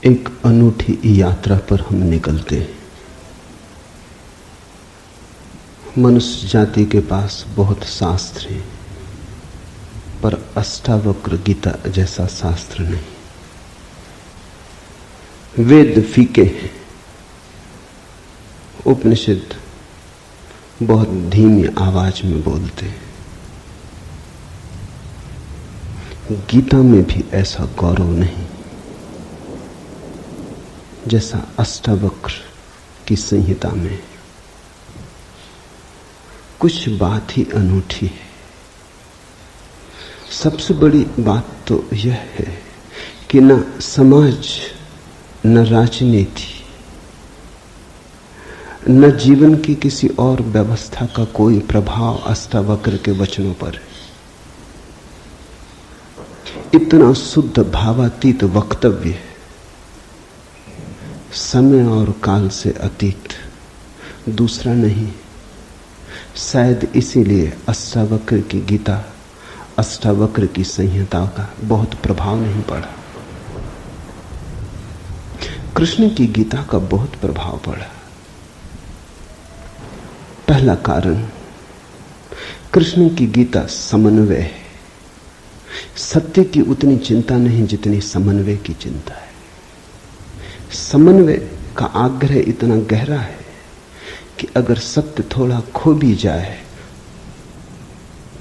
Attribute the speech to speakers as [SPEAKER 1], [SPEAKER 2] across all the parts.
[SPEAKER 1] एक अनूठी यात्रा पर हम निकलते हैं। मनुष्य जाति के पास बहुत शास्त्र हैं, पर अष्टावक्र गीता जैसा शास्त्र नहीं। वेद फीके हैं, उपनिषद बहुत धीमी आवाज में बोलते हैं। गीता में भी ऐसा गौरव नहीं जैसा अष्टावक्र की संहिता में। कुछ बात ही अनूठी है। सबसे बड़ी बात तो यह है कि न समाज, न राजनीति, न जीवन की किसी और व्यवस्था का कोई प्रभाव अष्टावक्र के वचनों पर है। इतना शुद्ध भावातीत वक्तव्य है, समय और काल से अतीत, दूसरा नहीं। शायद इसीलिए अष्टावक्र की गीता, अष्टावक्र की संहिता का बहुत प्रभाव नहीं पड़ा। कृष्ण की गीता का बहुत प्रभाव पड़ा। पहला कारण, कृष्ण की गीता समन्वय है। सत्य की उतनी चिंता नहीं जितनी समन्वय की चिंता है। समन्वय का आग्रह इतना गहरा है कि अगर सत्य थोड़ा खो भी जाए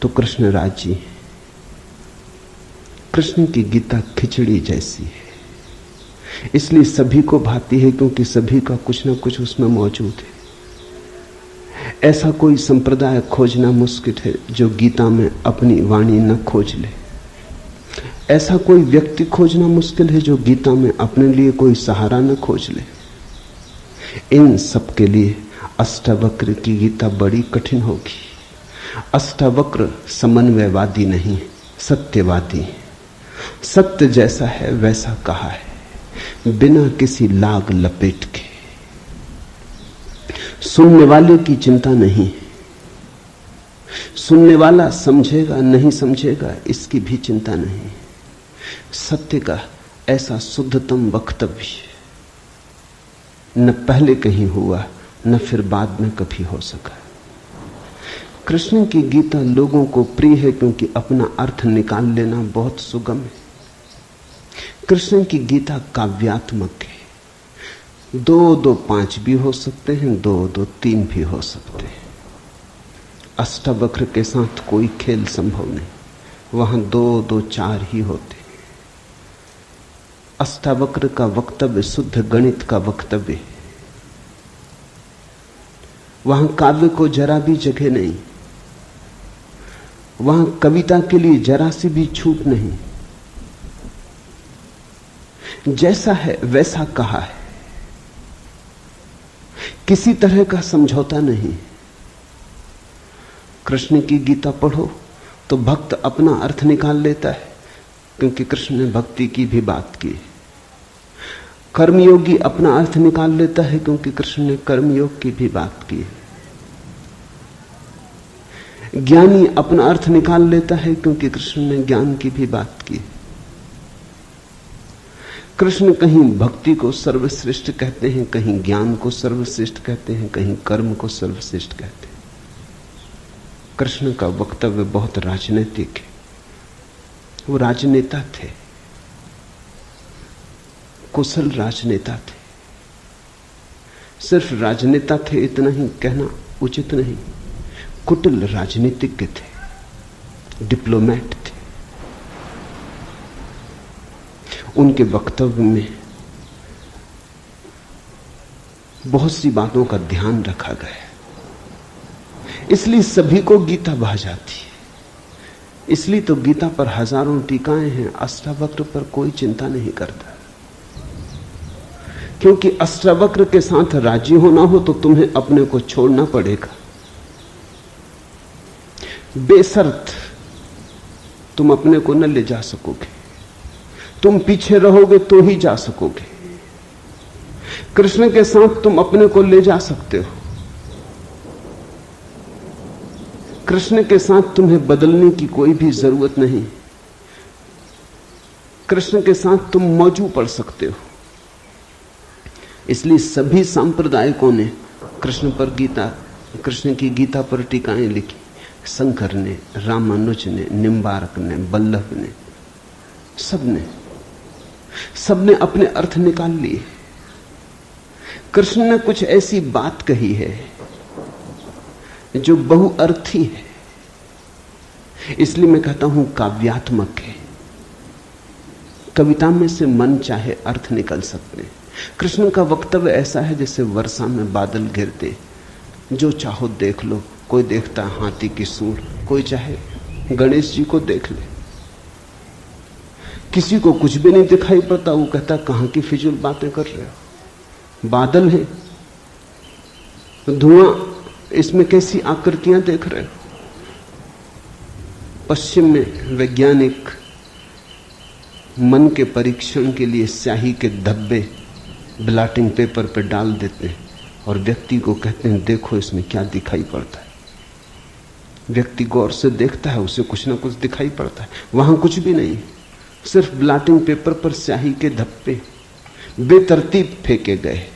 [SPEAKER 1] तो कृष्ण राजी है। कृष्ण की गीता खिचड़ी जैसी है, इसलिए सभी को भाती है, क्योंकि सभी का कुछ ना कुछ उसमें मौजूद है। ऐसा कोई संप्रदाय खोजना मुश्किल है जो गीता में अपनी वाणी न खोज ले। ऐसा कोई व्यक्ति खोजना मुश्किल है जो गीता में अपने लिए कोई सहारा न खोज ले। इन सब के लिए अष्टावक्र की गीता बड़ी कठिन होगी। अष्टावक्र समन्वयवादी नहीं, सत्यवादी है। सत्य जैसा है वैसा कहा है, बिना किसी लाग लपेट के। सुनने वाले की चिंता नहीं, सुनने वाला समझेगा नहीं समझेगा इसकी भी चिंता नहीं। सत्य का ऐसा शुद्धतम वक्तव्य न पहले कहीं हुआ, न फिर बाद में कभी हो सका। कृष्ण की गीता लोगों को प्रिय है क्योंकि अपना अर्थ निकाल लेना बहुत सुगम है। कृष्ण की गीता काव्यात्मक है। 2-2 5 भी हो सकते हैं, 2-2 3 भी हो सकते हैं। अष्टावक्र के साथ कोई खेल संभव नहीं, वहां 2-2 4 ही होते। अष्टावक्र का वक्तव्य शुद्ध गणित का वक्तव्य है। वहां काव्य को जरा भी जगह नहीं, वहां कविता के लिए जरा सी भी छूट नहीं। जैसा है वैसा कहा है, किसी तरह का समझौता नहीं। कृष्ण की गीता पढ़ो तो भक्त अपना अर्थ निकाल लेता है, क्योंकि कृष्ण ने भक्ति की भी बात की। कर्मयोगी अपना अर्थ निकाल लेता है, क्योंकि कृष्ण ने कर्मयोग की भी बात की। ज्ञानी अपना अर्थ निकाल लेता है, क्योंकि कृष्ण ने ज्ञान की भी बात की। कृष्ण कहीं भक्ति को सर्वश्रेष्ठ कहते हैं, कहीं ज्ञान को सर्वश्रेष्ठ कहते हैं, कहीं कर्म को सर्वश्रेष्ठ कहते हैं। कृष्ण का वक्तव्य बहुत राजनीतिक है। वो राजनेता थे, कुशल राजनेता थे। सिर्फ राजनेता थे इतना ही कहना उचित नहीं, कुटिल राजनीतिज्ञ थे, डिप्लोमेट थे। उनके वक्तव्य में बहुत सी बातों का ध्यान रखा गया, इसलिए सभी को गीता भा जाती है। इसलिए तो गीता पर हजारों टीकाएं हैं, अष्टावक्र पर कोई चिंता नहीं करता। क्योंकि अष्टावक्र के साथ राजी होना हो तो तुम्हें अपने को छोड़ना पड़ेगा। बेशर्त तुम अपने को न ले जा सकोगे, तुम पीछे रहोगे तो ही जा सकोगे। कृष्ण के साथ तुम अपने को ले जा सकते हो। कृष्ण के साथ तुम्हें बदलने की कोई भी जरूरत नहीं। कृष्ण के साथ तुम मौजू पड़ सकते हो। इसलिए सभी सांप्रदायिकों ने कृष्ण की गीता पर टीकाएं लिखी। शंकर ने, रामानुज ने, निम्बार्क ने, बल्लभ ने, सबने अपने अर्थ निकाल लिए। कृष्ण ने कुछ ऐसी बात कही है जो बहुअर्थी है, इसलिए मैं कहता हूं काव्यात्मक है। कविता में से मन चाहे अर्थ निकल सकते हैं। कृष्ण का वक्तव्य ऐसा है जैसे वर्षा में बादल गिरते, जो चाहो देख लो। कोई देखता है हाथी की सूंड, कोई चाहे गणेश जी को देख ले। किसी को कुछ भी नहीं दिखाई पड़ता, वो कहता कहां की फिजूल बातें कर रहे हो, बादल है, धुआं, इसमें कैसी आकृतियां देख रहे हो। पश्चिम में वैज्ञानिक मन के परीक्षण के लिए स्याही के धब्बे ब्लॉटिंग पेपर पर डाल देते हैं और व्यक्ति को कहते हैं देखो इसमें क्या दिखाई पड़ता है। व्यक्ति गौर से देखता है, उसे कुछ ना कुछ दिखाई पड़ता है। वहां कुछ भी नहीं, सिर्फ ब्लॉटिंग पेपर पर स्याही के धब्बे बेतरतीब फेंके गए,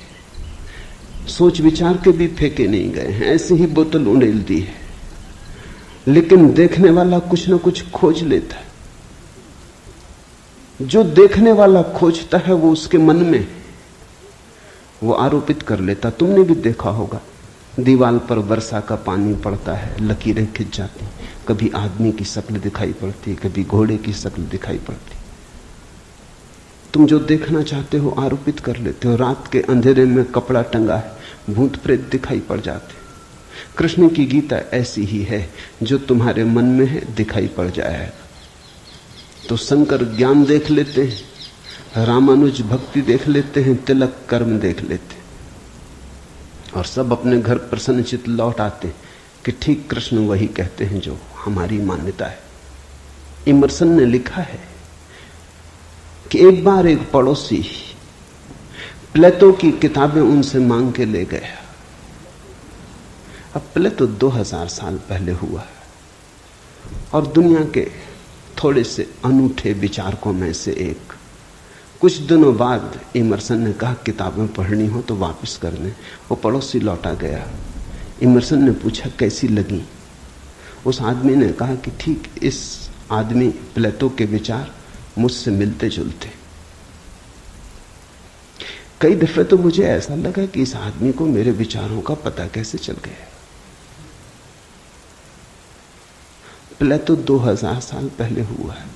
[SPEAKER 1] सोच विचार के भी फेंके नहीं गए हैं, ऐसे ही बोतल उड़ेल दी है। लेकिन देखने वाला कुछ ना कुछ खोज लेता है। जो देखने वाला खोजता है वो उसके मन में वो आरोपित कर लेता। तुमने भी देखा होगा, दीवार पर वर्षा का पानी पड़ता है, लकीरें खिंच जाती, कभी आदमी की शक्ल दिखाई पड़ती, कभी घोड़े की शक्ल दिखाई पड़ती। तुम जो देखना चाहते हो आरोपित कर लेते हो। रात के अंधेरे में कपड़ा टंगा है, भूत प्रेत दिखाई पड़ जाते। कृष्ण की गीता ऐसी ही है, जो तुम्हारे मन में है दिखाई पड़ जाएगा। तो शंकर ज्ञान देख लेते हैं, रामानुज भक्ति देख लेते हैं, तिलक कर्म देख लेते हैं, और सब अपने घर प्रसन्नचित लौट आते कि ठीक कृष्ण वही कहते हैं जो हमारी मान्यता है। इमर्सन ने लिखा है कि एक बार एक पड़ोसी प्लेटो की किताबें उनसे मांग के ले गया। अब प्लेटो 2000 साल पहले हुआ है और दुनिया के थोड़े से अनूठे विचारकों में से एक। कुछ दिनों बाद इमर्सन ने कहा किताबें पढ़नी हो तो वापस कर दें। वो पड़ोसी लौटा गया। इमर्सन ने पूछा कैसी लगी। उस आदमी ने कहा कि ठीक इस आदमी प्लेटो के विचार मुझसे मिलते जुलते। कई दफे तो मुझे ऐसा लगा कि इस आदमी को मेरे विचारों का पता कैसे चल गया। प्लेटो 2000 साल पहले हुआ है।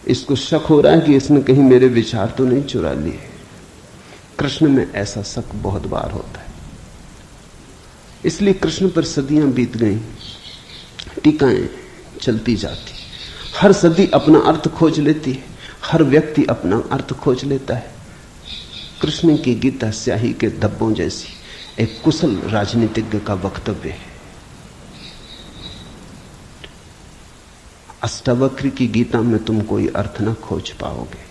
[SPEAKER 1] इसको शक हो रहा है कि इसने कहीं मेरे विचार तो नहीं चुरा लिए। कृष्ण में ऐसा शक बहुत बार होता है। इसलिए कृष्ण पर सदियां बीत गई, टीकाएं चलती जाती, हर सदी अपना अर्थ खोज लेती है, हर व्यक्ति अपना अर्थ खोज लेता है। कृष्ण की गीता स्याही के धब्बों जैसी एक कुशल राजनीतिज्ञ का वक्तव्य है। अष्टावक्र की गीता में तुम कोई अर्थ न खोज पाओगे।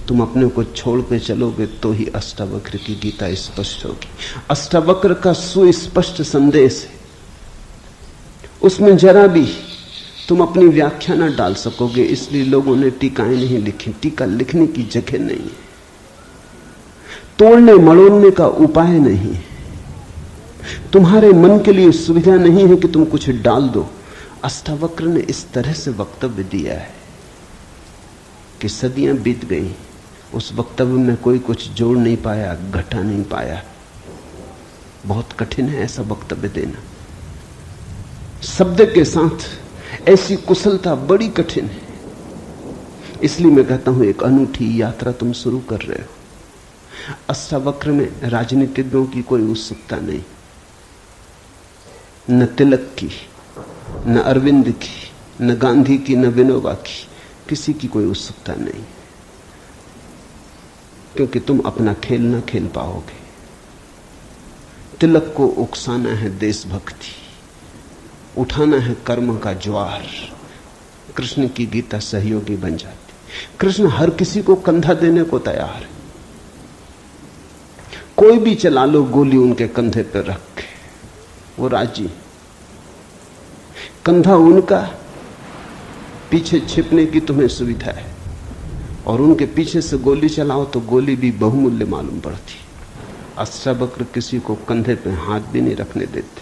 [SPEAKER 1] तुम अपने को छोड़ के चलोगे तो ही अष्टावक्र की गीता स्पष्ट होगी। अष्टावक्र का सुस्पष्ट संदेश है, उसमें जरा भी तुम अपनी व्याख्या न डाल सकोगे। इसलिए लोगों ने टीकाएं नहीं लिखी। टीका लिखने की जगह नहीं है, तोड़ने मड़ोड़ने का उपाय नहीं है, तुम्हारे मन के लिए सुविधा नहीं है कि तुम कुछ डाल दो। अष्टावक्र ने इस तरह से वक्तव्य दिया है कि सदियां बीत गई, उस वक्तव्य में कोई कुछ जोड़ नहीं पाया, घटा नहीं पाया। बहुत कठिन है ऐसा वक्तव्य देना। शब्द के साथ ऐसी कुशलता बड़ी कठिन है। इसलिए मैं कहता हूं एक अनूठी यात्रा तुम शुरू कर रहे हो। अष्टावक्र में राजनीतिज्ञों की कोई उत्सुकता नहीं, न तिलक की, न अरविंद की, न गांधी की, न विनोबा की, किसी की कोई उत्सुकता नहीं, क्योंकि तुम अपना खेल ना खेल पाओगे। तिलक को उकसाना है देशभक्ति, उठाना है कर्म का ज्वार। कृष्ण की गीता सहयोगी बन जाती। कृष्ण हर किसी को कंधा देने को तैयार है। कोई भी चला लो गोली उनके कंधे पर रख के, वो राजी। कंधा उनका, पीछे छिपने की तुम्हें सुविधा है। और उनके पीछे से गोली चलाओ तो गोली भी बहुमूल्य मालूम पड़ती। अष्टावक्र किसी को कंधे पे हाथ भी नहीं रखने देते।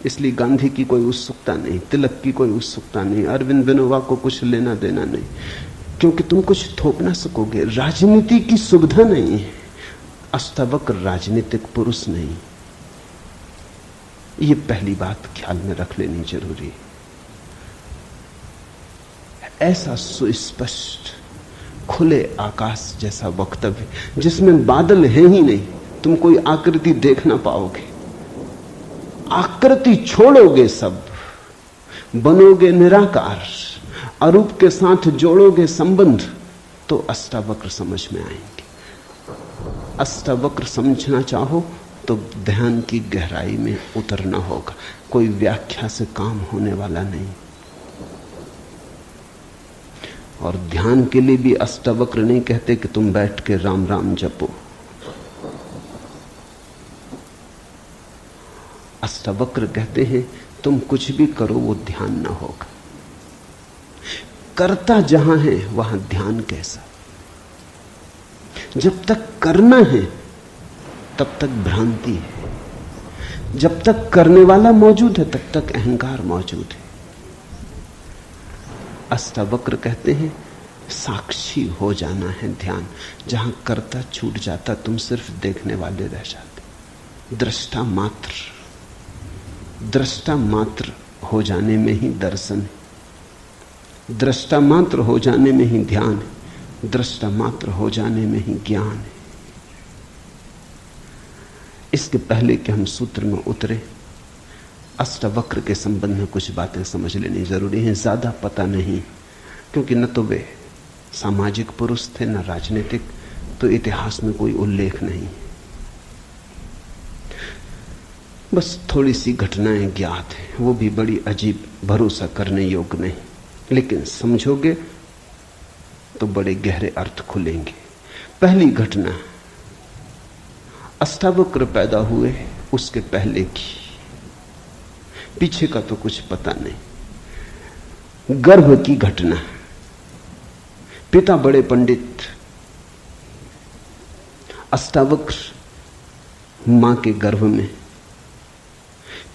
[SPEAKER 1] इसलिए गांधी की कोई उत्सुकता नहीं, तिलक की कोई उत्सुकता नहीं, अरविंद विनोबा को कुछ लेना देना नहीं, क्योंकि तुम कुछ थोप ना सकोगे। राजनीति की सुविधा नहीं है। अष्टावक्र राजनीतिक पुरुष नहीं। ये पहली बात ख्याल में रख लेनी जरूरी है। ऐसा सुस्पष्ट खुले आकाश जैसा वक्तव्य जिसमें बादल है ही नहीं, तुम कोई आकृति देख ना पाओगे, आकृति छोड़ोगे, सब बनोगे निराकार, अरूप के साथ जोड़ोगे संबंध, तो अष्टावक्र समझ में आएंगे। अष्टावक्र समझना चाहो तो ध्यान की गहराई में उतरना होगा। कोई व्याख्या से काम होने वाला नहीं। और ध्यान के लिए भी अष्टावक्र नहीं कहते कि तुम बैठ के राम राम जपो। अष्टावक्र कहते हैं तुम कुछ भी करो वो ध्यान ना होगा। करता जहां है वहां ध्यान कैसा? जब तक करना है तब तक भ्रांति है, जब तक करने वाला मौजूद है तब तक अहंकार मौजूद है। अष्टावक्र कहते हैं साक्षी हो जाना है ध्यान। जहां करता छूट जाता तुम सिर्फ देखने वाले रह जाते। दृष्टा मात्र हो जाने में ही दर्शन है। दृष्टा मात्र हो जाने में ही ध्यान है। दृष्टा मात्र हो जाने में ही ज्ञान है। इसके पहले कि हम सूत्र में उतरे, अष्टावक्र के संबंध में कुछ बातें समझ लेनी जरूरी है। ज्यादा पता नहीं, क्योंकि न तो वे सामाजिक पुरुष थे न राजनीतिक, तो इतिहास में कोई उल्लेख नहीं। बस थोड़ी सी घटनाएं ज्ञात हैं, वो भी बड़ी अजीब, भरोसा करने योग्य नहीं, लेकिन समझोगे तो बड़े गहरे अर्थ खुलेंगे। पहली घटना अष्टावक्र पैदा हुए उसके पहले की, पीछे का तो कुछ पता नहीं। गर्भ की घटना। पिता बड़े पंडित, अष्टावक्र मां के गर्भ में।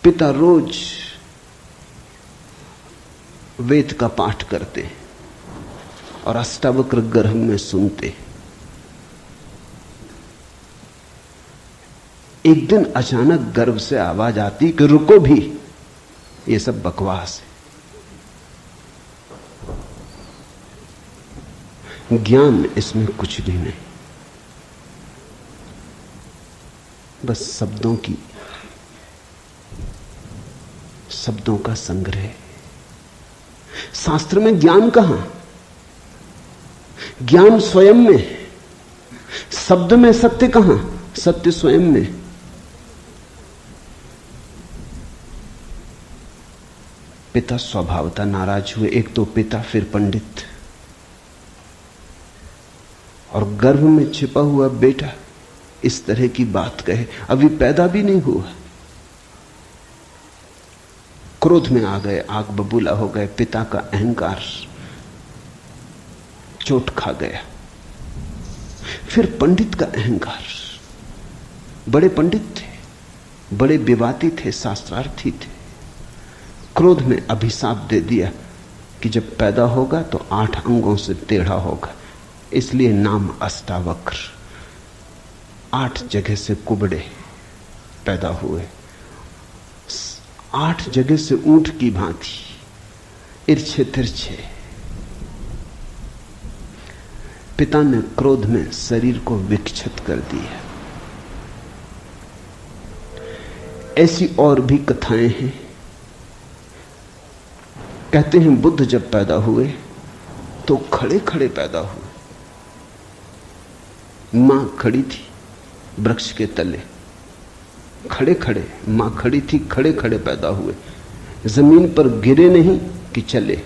[SPEAKER 1] पिता रोज वेद का पाठ करते और अष्टावक्र गर्भ में सुनते। एक दिन अचानक गर्भ से आवाज आती कि रुको भी, ये सब बकवास है, ज्ञान इसमें कुछ भी नहीं, बस शब्दों का संग्रह। शास्त्र में ज्ञान कहां? ज्ञान स्वयं में। शब्द में सत्य कहां? सत्य स्वयं में। पिता स्वभावतः नाराज हुए। एक तो पिता, फिर पंडित, और गर्भ में छिपा हुआ बेटा इस तरह की बात कहे, अभी पैदा भी नहीं हुआ। क्रोध में आ गए, आग बबूला हो गए। पिता का अहंकार चोट खा गया। फिर पंडित का अहंकार। बड़े पंडित थे, बड़े विवादी थे, शास्त्रार्थी थे। क्रोध में अभिशाप दे दिया कि जब पैदा होगा तो 8 अंगों से टेढ़ा होगा, इसलिए नाम अष्टावक्र। 8 जगह से कुबड़े पैदा हुए, 8 जगह से ऊंट की भांति, इर्छे तिरछे। पिता ने क्रोध में शरीर को विक्षत कर दिया। ऐसी और भी कथाएं हैं। कहते हैं बुद्ध जब पैदा हुए तो खड़े खड़े पैदा हुए। मां खड़ी थी वृक्ष के तले, खड़े खड़े मां खड़ी थी, खड़े खड़े पैदा हुए। जमीन पर गिरे नहीं कि चले,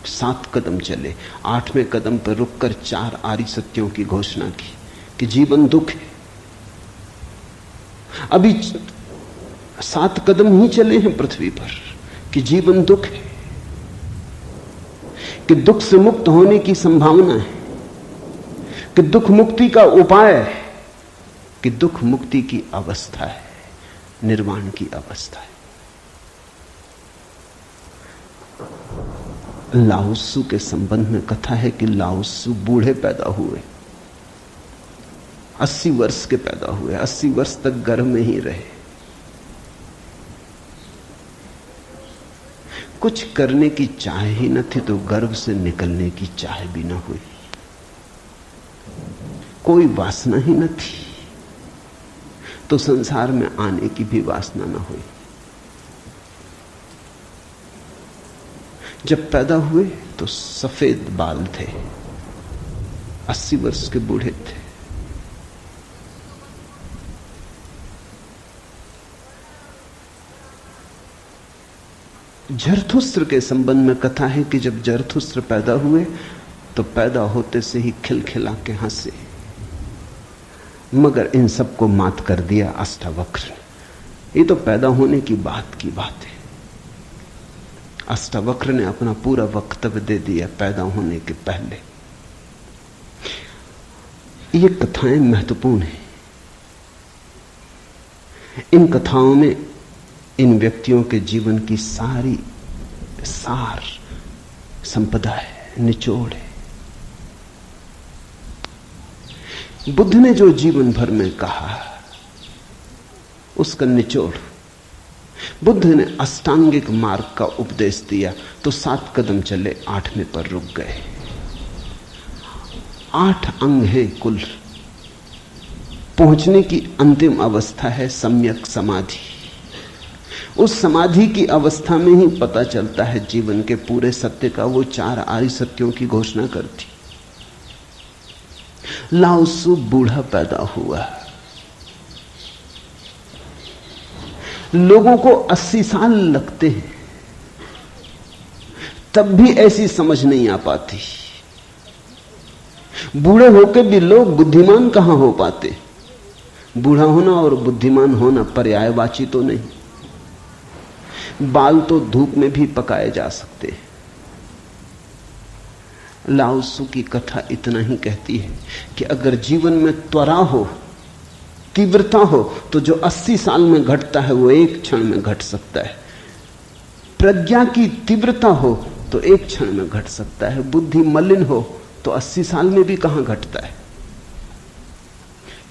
[SPEAKER 1] 7 कदम चले। 8वें कदम पर रुककर 4 आर्य सत्यों की घोषणा की कि जीवन दुख है। अभी 7 कदम ही चले हैं पृथ्वी पर कि जीवन दुख है, कि दुख से मुक्त होने की संभावना है, कि दुख मुक्ति का उपाय है, कि दुख मुक्ति की अवस्था है, निर्वाण की अवस्था है। लाओत्सु के संबंध में कथा है कि लाओत्सु बूढ़े पैदा हुए, 80 वर्ष के पैदा हुए, 80 वर्ष तक गर्भ में ही रहे। कुछ करने की चाह ही न थी तो गर्भ से निकलने की चाह भी न हुई, कोई वासना ही न थी तो संसार में आने की भी वासना न हुई। जब पैदा हुए तो सफेद बाल थे, 80 वर्ष के बूढ़े थे। जरथुस्त्र के संबंध में कथा है कि जब जरथुस्त्र पैदा हुए तो पैदा होते से ही खिलखिला के हंसे, मगर इन सबको मात कर दिया अष्टावक्र ने। ये तो पैदा होने की बात है। अष्टावक्र ने अपना पूरा वक्तव्य दे दिया पैदा होने के पहले। ये कथाएं महत्वपूर्ण हैं। इन कथाओं में इन व्यक्तियों के जीवन की सारी सार संपदा है, निचोड़ है। बुद्ध ने जो जीवन भर में कहा उसका निचोड़। बुद्ध ने अष्टांगिक मार्ग का उपदेश दिया तो 7 कदम चले, 8वें पर रुक गए। 8 अंग है कुल। पहुंचने की अंतिम अवस्था है सम्यक समाधि। उस समाधि की अवस्था में ही पता चलता है जीवन के पूरे सत्य का। वो 4 आर्य सत्यों की घोषणा करती। लाओत्सु बूढ़ा पैदा हुआ। लोगों को 80 साल लगते हैं, तब भी ऐसी समझ नहीं आ पाती। बूढ़े होकर भी लोग बुद्धिमान कहां हो पाते। बूढ़ा होना और बुद्धिमान होना पर्यायवाची तो नहीं। बाल तो धूप में भी पकाए जा सकते हैं। लाओत्सु की कथा इतना ही कहती है कि अगर जीवन में त्वरा हो, तीव्रता हो, तो जो 80 साल में घटता है वो 1 क्षण में घट सकता है। प्रज्ञा की तीव्रता हो तो 1 क्षण में घट सकता है। बुद्धि मलिन हो तो 80 साल में भी कहां घटता है।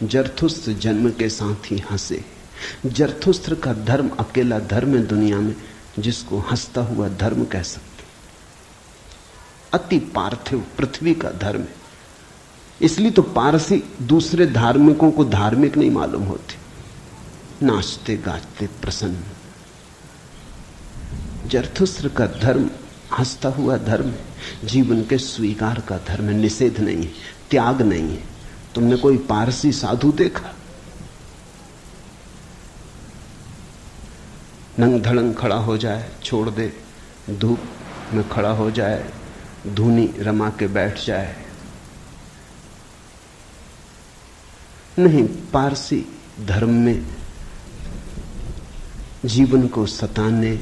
[SPEAKER 1] जरथुस्त्र जन्म के साथ ही हंसे। जरथुस्त्र का धर्म अकेला धर्म है दुनिया में जिसको हंसता हुआ धर्म कह सकते। अति पार्थिव पृथ्वी का धर्म है। इसलिए तो पारसी दूसरे धार्मिकों को धार्मिक नहीं मालूम होते, नाचते गाते प्रसन्न। जरथुस्त्र का धर्म हंसता हुआ धर्म है, जीवन के स्वीकार का धर्म है, निषेध नहीं है, त्याग नहीं है। तुमने कोई पारसी साधु देखा? नंग धड़ंग खड़ा हो जाए, छोड़ दे, धूप में खड़ा हो जाए, धूनी रमा के बैठ जाए। नहीं, पारसी धर्म में जीवन को सताने,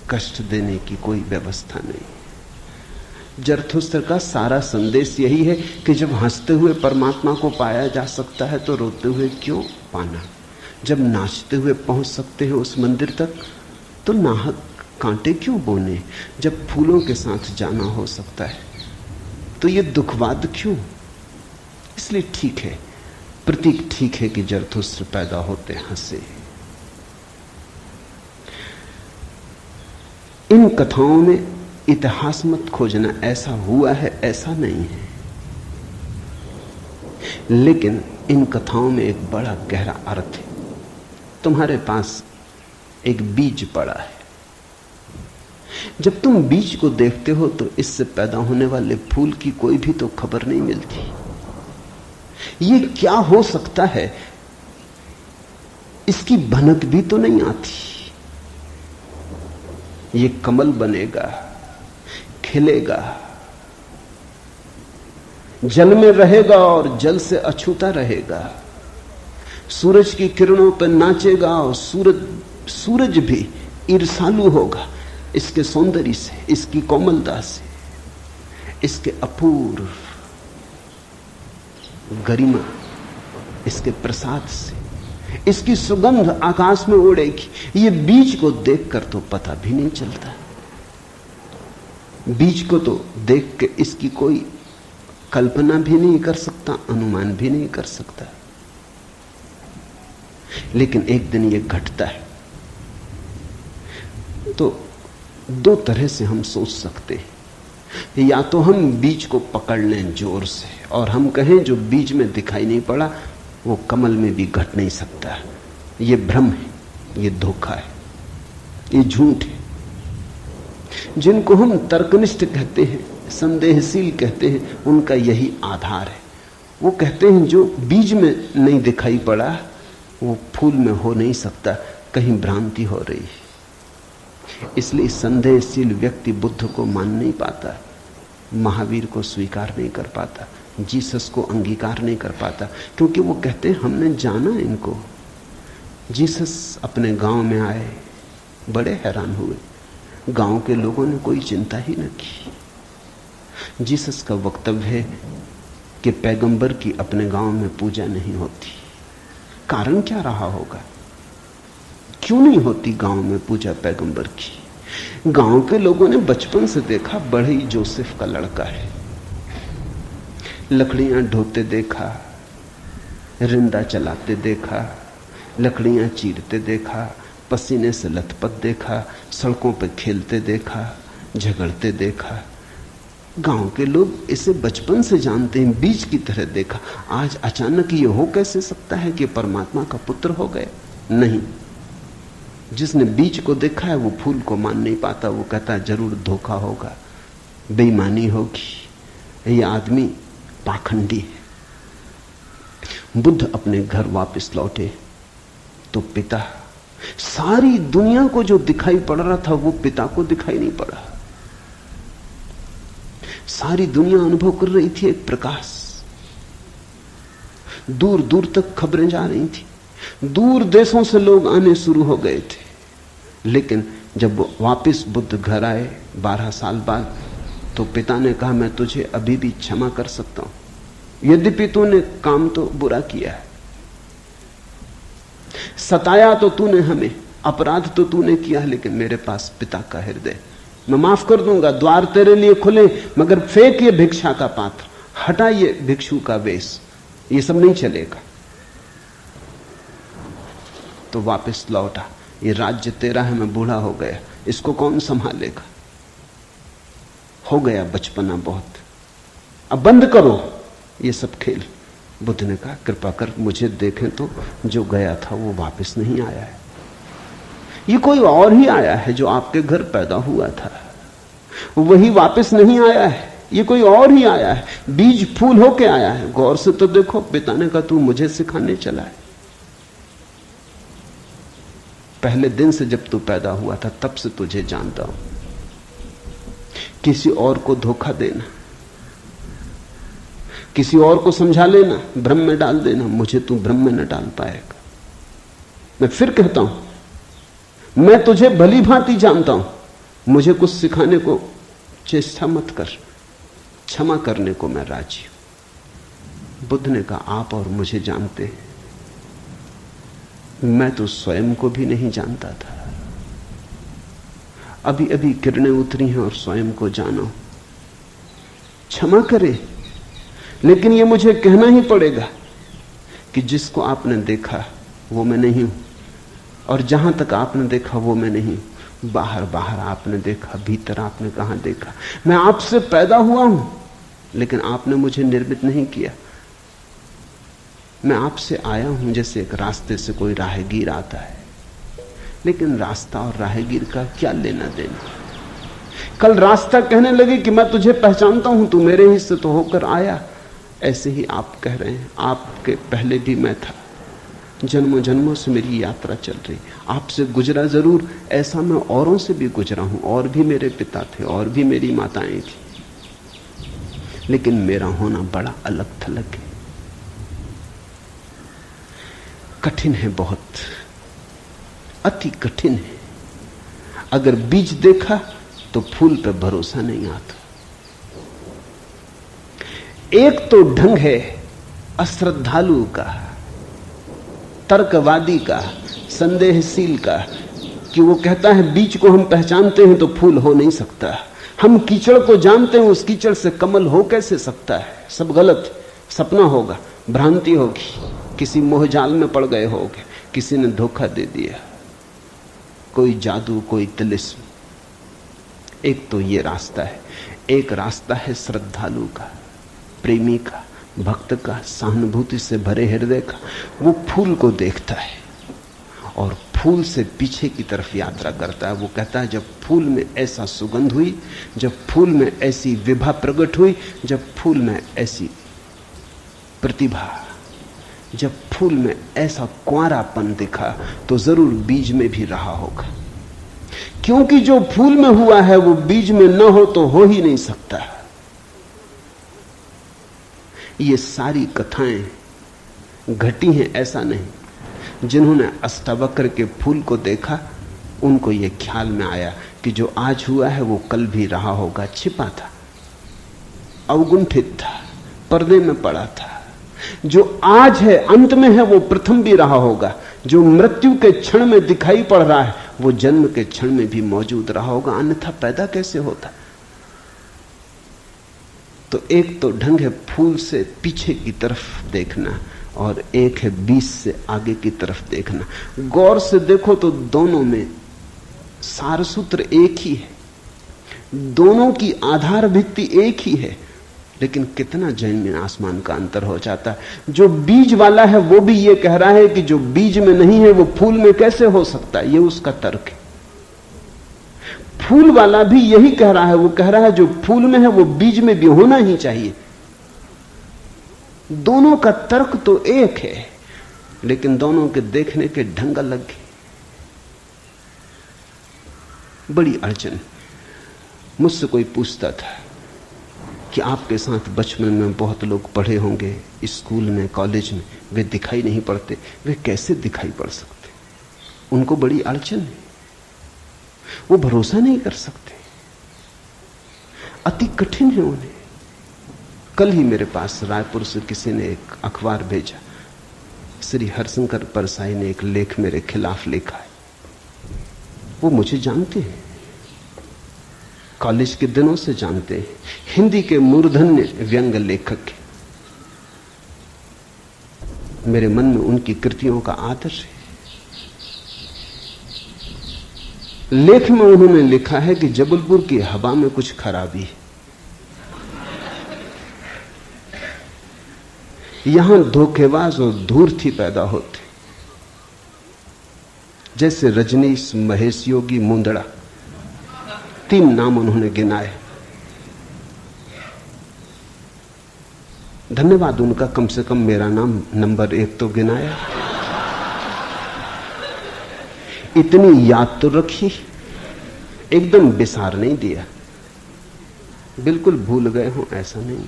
[SPEAKER 1] कष्ट देने की कोई व्यवस्था नहीं। जरथुस्त्र का सारा संदेश यही है कि जब हंसते हुए परमात्मा को पाया जा सकता है तो रोते हुए क्यों पाना। जब नाचते हुए पहुंच सकते हैं उस मंदिर तक तो नाहक कांटे क्यों बोने। जब फूलों के साथ जाना हो सकता है तो ये दुखवाद क्यों। इसलिए ठीक है, प्रतीक ठीक है कि जरथुस्त्र पैदा होते हंसे। इन कथाओं में इतिहास मत खोजना, ऐसा हुआ है ऐसा नहीं है। लेकिन इन कथाओं में एक बड़ा गहरा अर्थ है। तुम्हारे पास एक बीज पड़ा है। जब तुम बीज को देखते हो तो इससे पैदा होने वाले फूल की कोई भी तो खबर नहीं मिलती। ये क्या हो सकता है, इसकी भनक भी तो नहीं आती। ये कमल बनेगा, खिलेगा, जल में रहेगा और जल से अछूता रहेगा, सूरज की किरणों पर नाचेगा और सूरज भी ईर्ष्यालु होगा इसके सौंदर्य से, इसकी कोमलता से। इसके अपूर्व गरिमा, इसके प्रसाद से इसकी सुगंध आकाश में उड़ेगी। ये बीज को देखकर तो पता भी नहीं चलता। बीज को तो देख के इसकी कोई कल्पना भी नहीं कर सकता, अनुमान भी नहीं कर सकता। लेकिन एक दिन ये घटता है। तो दो तरह से हम सोच सकते हैं। या तो हम बीज को पकड़ लें जोर से और हम कहें जो बीज में दिखाई नहीं पड़ा वो कमल में भी घट नहीं सकता। ये भ्रम है, ये धोखा है, ये झूठ है। जिनको हम तर्कनिष्ठ कहते हैं, संदेहशील कहते हैं, उनका यही आधार है। वो कहते हैं जो बीज में नहीं दिखाई पड़ा वो फूल में हो नहीं सकता, कहीं भ्रांति हो रही है। इसलिए संदेहशील व्यक्ति बुद्ध को मान नहीं पाता, महावीर को स्वीकार नहीं कर पाता, जीसस को अंगीकार नहीं कर पाता, क्योंकि वो कहते हैं हमने जाना इनको। जीसस अपने गांव में आए, बड़े हैरान हुए, गांव के लोगों ने कोई चिंता ही न की। जीसस का वक्तव्य है कि पैगंबर की अपने गांव में पूजा नहीं होती। कारण क्या रहा होगा? क्यों नहीं होती गांव में पूजा पैगंबर की? गांव के लोगों ने बचपन से देखा, बड़े ही जोसेफ का लड़का है, लकड़ियां ढोते देखा, रिंदा चलाते देखा, लकड़ियां चीरते देखा, पसीने से लथपथ देखा, सड़कों पर खेलते देखा, झगड़ते देखा। गांव के लोग इसे बचपन से जानते हैं, बीज की तरह देखा। आज अचानक ये हो कैसे सकता है कि परमात्मा का पुत्र हो गए? नहीं। जिसने बीज को देखा है वो फूल को मान नहीं पाता। वो कहता जरूर धोखा होगा, बेईमानी होगी, ये आदमी पाखंडी है। बुद्ध अपने घर वापस लौटे तो पिता, सारी दुनिया को जो दिखाई पड़ रहा था वो पिता को दिखाई नहीं पड़ा। सारी दुनिया अनुभव कर रही थी एक प्रकाश, दूर दूर तक खबरें जा रही थी, दूर देशों से लोग आने शुरू हो गए थे। लेकिन जब वापस बुद्ध घर आए 12 साल बाद, तो पिता ने कहा मैं तुझे अभी भी क्षमा कर सकता हूं, यद्यपि तूने काम तो बुरा किया है, सताया तो तूने हमें, अपराध तो तूने किया, लेकिन मेरे पास पिता का हृदय, मैं माफ कर दूंगा, द्वार तेरे लिए खुले, मगर फेंक ये भिक्षा का पात्र, हटा ये भिक्षु का वेश, ये सब नहीं चलेगा। तो वापस लौटा, ये राज्य तेरा है, मैं बूढ़ा हो गया, इसको कौन संभालेगा? हो गया बचपना बहुत, अब बंद करो ये सब खेल। बुद्ध ने कहा कृपा कर मुझे देखें तो, जो गया था वो वापस नहीं आया है, ये कोई और ही आया है। जो आपके घर पैदा हुआ था वही वापस नहीं आया है, ये कोई और ही आया है, बीज फूल होके आया है। गौर से तो देखो। पिता ने कहा तू मुझे सिखाने चला है। पहले दिन से जब तू पैदा हुआ था तब से तुझे जानता हूं। किसी और को धोखा देना, किसी और को समझा लेना, भ्रम में डाल देना, मुझे तू भ्रम में न डाल पाएगा। मैं फिर कहता हूं, मैं तुझे भली भांति जानता हूं, मुझे कुछ सिखाने को चेष्टा मत कर, क्षमा करने को मैं राजी हूं। बुद्ध ने कहा आप और मुझे जानते हैं, मैं तो स्वयं को भी नहीं जानता था। अभी अभी किरणें उतरी हैं और स्वयं को जानो। क्षमा करे, लेकिन यह मुझे कहना ही पड़ेगा कि जिसको आपने देखा वो मैं नहीं हूं, और जहां तक आपने देखा वो मैं नहीं हूं। बाहर बाहर आपने देखा, भीतर आपने कहां देखा? मैं आपसे पैदा हुआ हूं, लेकिन आपने मुझे निर्मित नहीं किया। मैं आपसे आया हूं जैसे एक रास्ते से कोई राहगीर आता है, लेकिन रास्ता और राहगीर का क्या लेना देना? कल रास्ता कहने लगे कि मैं तुझे पहचानता हूं, तू मेरे हिस्से तो होकर आया। ऐसे ही आप कह रहे हैं आपके पहले भी मैं था, जन्मों जन्मों से मेरी यात्रा चल रही, आपसे गुजरा जरूर, ऐसा मैं औरों से भी गुजरा हूं, और भी मेरे पिता थे, और भी मेरी माताएं थी, लेकिन मेरा होना बड़ा अलग थलग है, कठिन है, बहुत अति कठिन है। अगर बीज देखा तो फूल पे भरोसा नहीं आता। एक तो ढंग है अश्रद्धालु का, तर्कवादी का, संदेहशील का, कि वो कहता है बीज को हम पहचानते हैं तो फूल हो नहीं सकता, हम कीचड़ को जानते हैं उस कीचड़ से कमल हो कैसे सकता है, सब गलत, सपना होगा, भ्रांति होगी, किसी मोहजाल में पड़ गए होगे, किसी ने धोखा दे दिया, कोई जादू, कोई तिलिस्म। एक तो ये रास्ता है। एक रास्ता है श्रद्धालु का, प्रेमी का, भक्त का, सहानुभूति से भरे हृदय का। वो फूल को देखता है और फूल से पीछे की तरफ यात्रा करता है। वो कहता है जब फूल में ऐसा सुगंध हुई, जब फूल में ऐसी विभा प्रकट हुई, जब फूल में ऐसी प्रतिभा, जब फूल में ऐसा कुंवारापन दिखा, तो जरूर बीज में भी रहा होगा। क्योंकि जो फूल में हुआ है वो बीज में न हो तो हो ही नहीं सकता। ये सारी कथाएं घटी हैं ऐसा नहीं। जिन्होंने अष्टावक्र के फूल को देखा उनको ये ख्याल में आया कि जो आज हुआ है वो कल भी रहा होगा, छिपा था, अवगुंठित था, पर्दे में पड़ा था। जो आज है अंत में है वो प्रथम भी रहा होगा। जो मृत्यु के क्षण में दिखाई पड़ रहा है वो जन्म के क्षण में भी मौजूद रहा होगा, अन्यथा पैदा कैसे होता। तो एक तो ढंग है फूल से पीछे की तरफ देखना और एक है बीज से आगे की तरफ देखना। गौर से देखो तो दोनों में सार सूत्र एक ही है, दोनों की आधार भित्ति एक ही है, लेकिन कितना जमीन आसमान का अंतर हो जाता है। जो बीज वाला है वो भी ये कह रहा है कि जो बीज में नहीं है वो फूल में कैसे हो सकता है, ये उसका तर्क है। फूल वाला भी यही कह रहा है, वो कह रहा है जो फूल में है वो बीज में भी होना ही चाहिए। दोनों का तर्क तो एक है, लेकिन दोनों के देखने के ढंग अलग है। बड़ी अड़चन। मुझसे कोई पूछता था कि आपके साथ बचपन में बहुत लोग पढ़े होंगे, स्कूल में, कॉलेज में, वे दिखाई नहीं पड़ते, वे कैसे दिखाई पड़ सकते? उनको बड़ी अड़चन है, वो भरोसा नहीं कर सकते, अति कठिन है उन्हें। कल ही मेरे पास रायपुर से किसी ने एक अखबार भेजा, श्री हरशंकर परसाई ने एक लेख मेरे खिलाफ लिखा है। वो मुझे जानते हैं, कॉलेज के दिनों से जानते हैं, हिंदी के मूर्धन्य व्यंग्य लेखक हैं। मेरे मन में उनकी कृतियों का आदर है। लेख में उन्होंने लिखा है कि जबलपुर की हवा में कुछ खराबी है, यहां धोखेबाज और धूर्ती पैदा होते, जैसे रजनीश, महेश योगी, मुंदड़ा, 3 नाम उन्होंने गिनाए। धन्यवाद उनका, कम से कम मेरा नाम नंबर 1 तो गिनाया। इतनी याद तो रखी, एकदम बिसार नहीं दिया, बिल्कुल भूल गए हो ऐसा नहीं।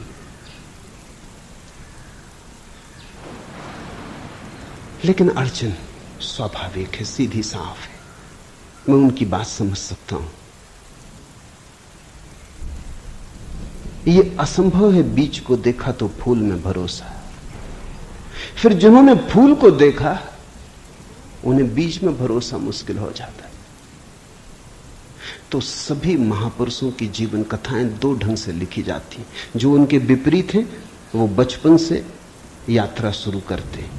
[SPEAKER 1] लेकिन अड़चन स्वाभाविक है, सीधी साफ है, मैं उनकी बात समझ सकता हूं। ये असंभव है बीज को देखा तो फूल में भरोसा। फिर जिन्होंने फूल को देखा उन्हें बीज में भरोसा मुश्किल हो जाता है। तो सभी महापुरुषों की जीवन कथाएं 2 ढंग से लिखी जाती हैं। जो उनके विपरीत हैं वो बचपन से यात्रा शुरू करते हैं,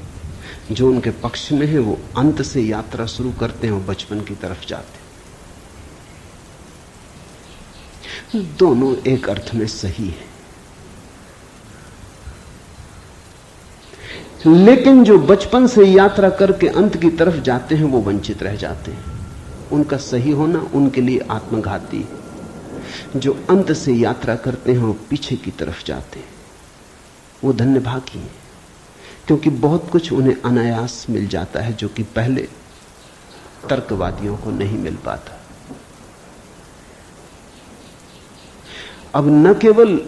[SPEAKER 1] जो उनके पक्ष में है वो अंत से यात्रा शुरू करते हैं और बचपन की तरफ जाते हैं। दोनों एक अर्थ में सही है, लेकिन जो बचपन से यात्रा करके अंत की तरफ जाते हैं वो वंचित रह जाते हैं। उनका सही होना उनके लिए आत्मघाती है। जो अंत से यात्रा करते हैं वो पीछे की तरफ जाते हैं, वो धन्यभागी हैं, क्योंकि बहुत कुछ उन्हें अनायास मिल जाता है जो कि पहले तर्कवादियों को नहीं मिल पाता। अब न केवल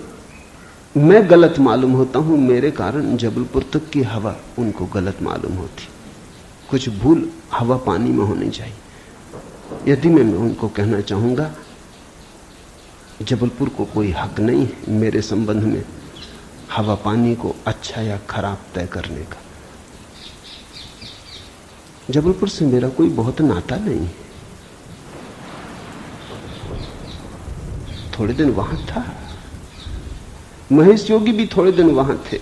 [SPEAKER 1] मैं गलत मालूम होता हूं, मेरे कारण जबलपुर तक की हवा उनको गलत मालूम होती। कुछ भूल हवा पानी में होनी चाहिए। यदि मैं उनको कहना चाहूंगा जबलपुर को कोई हक नहीं है मेरे संबंध में, हवा पानी को अच्छा या खराब तय करने का। जबलपुर से मेरा कोई बहुत नाता नहीं है, थोड़े दिन वहां था। महेश योगी भी थोड़े दिन वहां थे,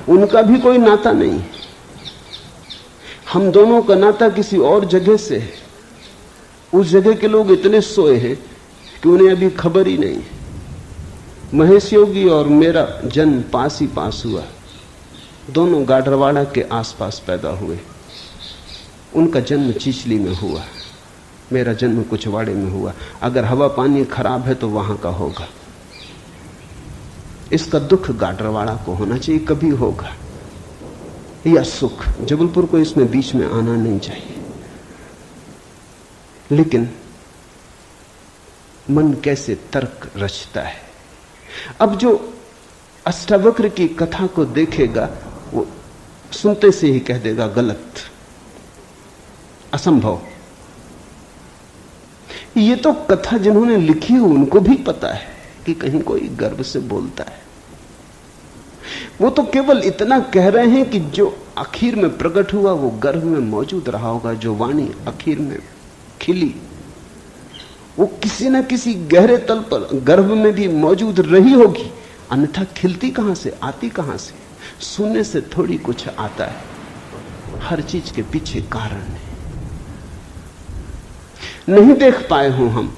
[SPEAKER 1] उनका भी कोई नाता नहीं है। हम दोनों का नाता किसी और जगह से है। उस जगह के लोग इतने सोए हैं कि उन्हें अभी खबर ही नहीं है। महेश योगी और मेरा जन्म पास ही पास हुआ, दोनों गाडरवाड़ा के आसपास पैदा हुए। उनका जन्म चिचली में हुआ, मेरा जन्म कुचवाड़े में हुआ। अगर हवा पानी खराब है तो वहां का होगा। इसका दुख गाडरवाड़ा को होना चाहिए, कभी होगा, या सुख। जबलपुर को इसमें बीच में आना नहीं चाहिए। लेकिन मन कैसे तर्क रचता है। अब जो अष्टावक्र की कथा को देखेगा वो सुनते से ही कह देगा गलत, असंभव। ये तो कथा जिन्होंने लिखी है उनको भी पता है कि कहीं कोई गर्व से बोलता है। वो तो केवल इतना कह रहे हैं कि जो आखिर में प्रकट हुआ वो गर्भ में मौजूद रहा होगा। जो वाणी आखिर में खिली वो किसी न किसी गहरे तल पर गर्भ में भी मौजूद रही होगी, अन्यथा खिलती कहां से, आती कहां से? सुनने से थोड़ी कुछ आता है, हर चीज के पीछे कारण है। नहीं देख पाए हो हम,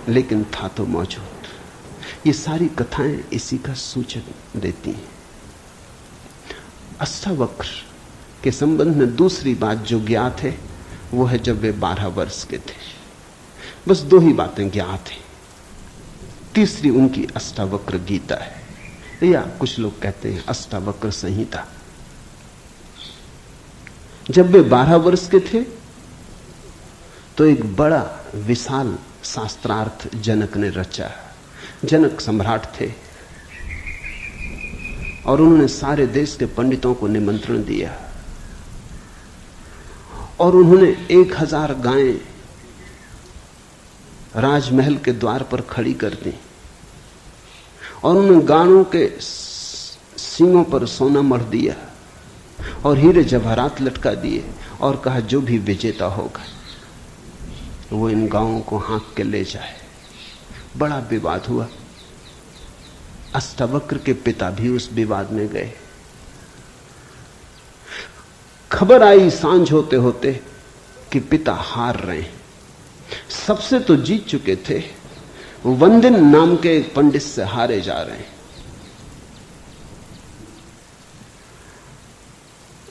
[SPEAKER 1] लेकिन था तो मौजूद। ये सारी कथाएं इसी का सूचक देती हैं। अष्टावक्र के संबंध में दूसरी बात जो ज्ञात है वो है जब वे 12 वर्ष के थे। बस 2 ही बातें ज्ञात हैं। तीसरी उनकी अष्टावक्र गीता है, या कुछ लोग कहते हैं अष्टावक्र संहिता। जब वे 12 वर्ष के थे तो एक बड़ा विशाल शास्त्रार्थ जनक ने रचा। जनक सम्राट थे और उन्होंने सारे देश के पंडितों को निमंत्रण दिया और उन्होंने 1000 गायें राजमहल के द्वार पर खड़ी कर दी और उन्होंने गायों के सींगों पर सोना मढ़ दिया और हीरे जवाहरात लटका दिए और कहा जो भी विजेता होगा वो इन गायों को हाँक के ले जाए। बड़ा विवाद हुआ। अष्टावक्र के पिता भी उस विवाद में गए। खबर आई सांझ होते होते कि पिता हार रहे हैं। सबसे तो जीत चुके थे, वंदिन नाम के एक पंडित से हारे जा रहे हैं।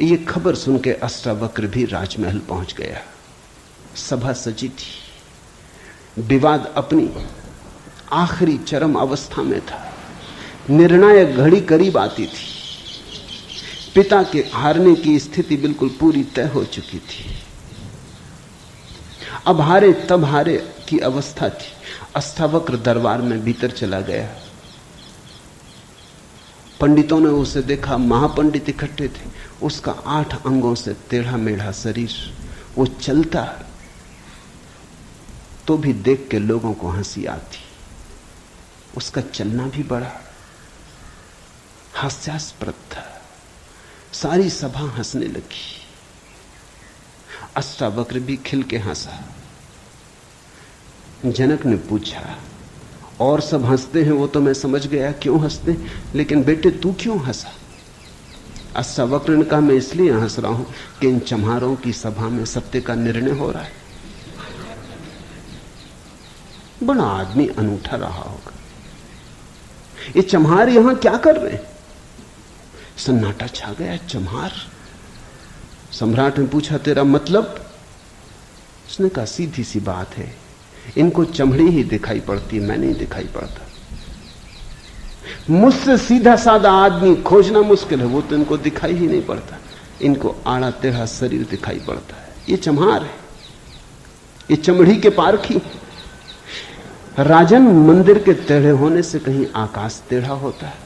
[SPEAKER 1] ये खबर सुन के अष्टावक्र भी राजमहल पहुंच गया। सभा सजी थी, विवाद अपनी आखिरी चरम अवस्था में था, निर्णायक घड़ी करीब आती थी। पिता के हारने की स्थिति बिल्कुल पूरी तय हो चुकी थी। अब हारे तब हारे की अवस्था थी। अष्टावक्र दरबार में भीतर चला गया। पंडितों ने उसे देखा, महापंडित इकट्ठे थे। उसका 8 अंगों से टेढ़ा मेढ़ा शरीर, वो चलता तो भी देख के लोगों को हंसी आती। उसका चलना भी बड़ा हास्यास्पद था। सारी सभा हंसने लगी। अष्टावक्र भी खिल के हंसा। जनक ने पूछा, और सब हंसते हैं वो तो मैं समझ गया क्यों हंसते, लेकिन बेटे तू क्यों हंसा? अष्टावक्र ने कहा, मैं इसलिए हंस रहा हूं कि इन चम्हारों की सभा में सत्य का निर्णय हो रहा है। बड़ा आदमी अनूठा रहा होगा। ये चम्हार यहां क्या कर रहे हैं? सन्नाटा छा गया। चम्हार? सम्राट ने पूछा, तेरा मतलब? उसने कहा, सीधी सी बात है, इनको चमड़ी ही दिखाई पड़ती, मैं नहीं दिखाई पड़ता। मुझसे सीधा साधा आदमी खोजना मुश्किल है, वो तो इनको दिखाई ही नहीं पड़ता। इनको आड़ा टेढ़ा शरीर दिखाई पड़ता है। ये चम्हार है, ये चमड़ी के पारखी। राजन, मंदिर के टेढ़े होने से कहीं आकाश टेढ़ा होता है?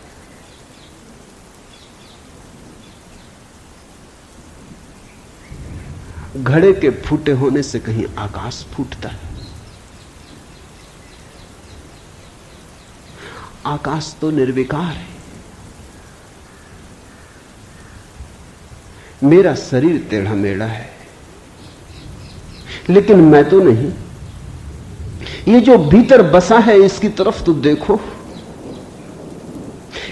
[SPEAKER 1] घड़े के फूटे होने से कहीं आकाश फूटता है? आकाश तो निर्विकार है, मेरा शरीर टेढ़ा मेढ़ा है, लेकिन मैं तो नहीं। ये जो भीतर बसा है इसकी तरफ तो देखो।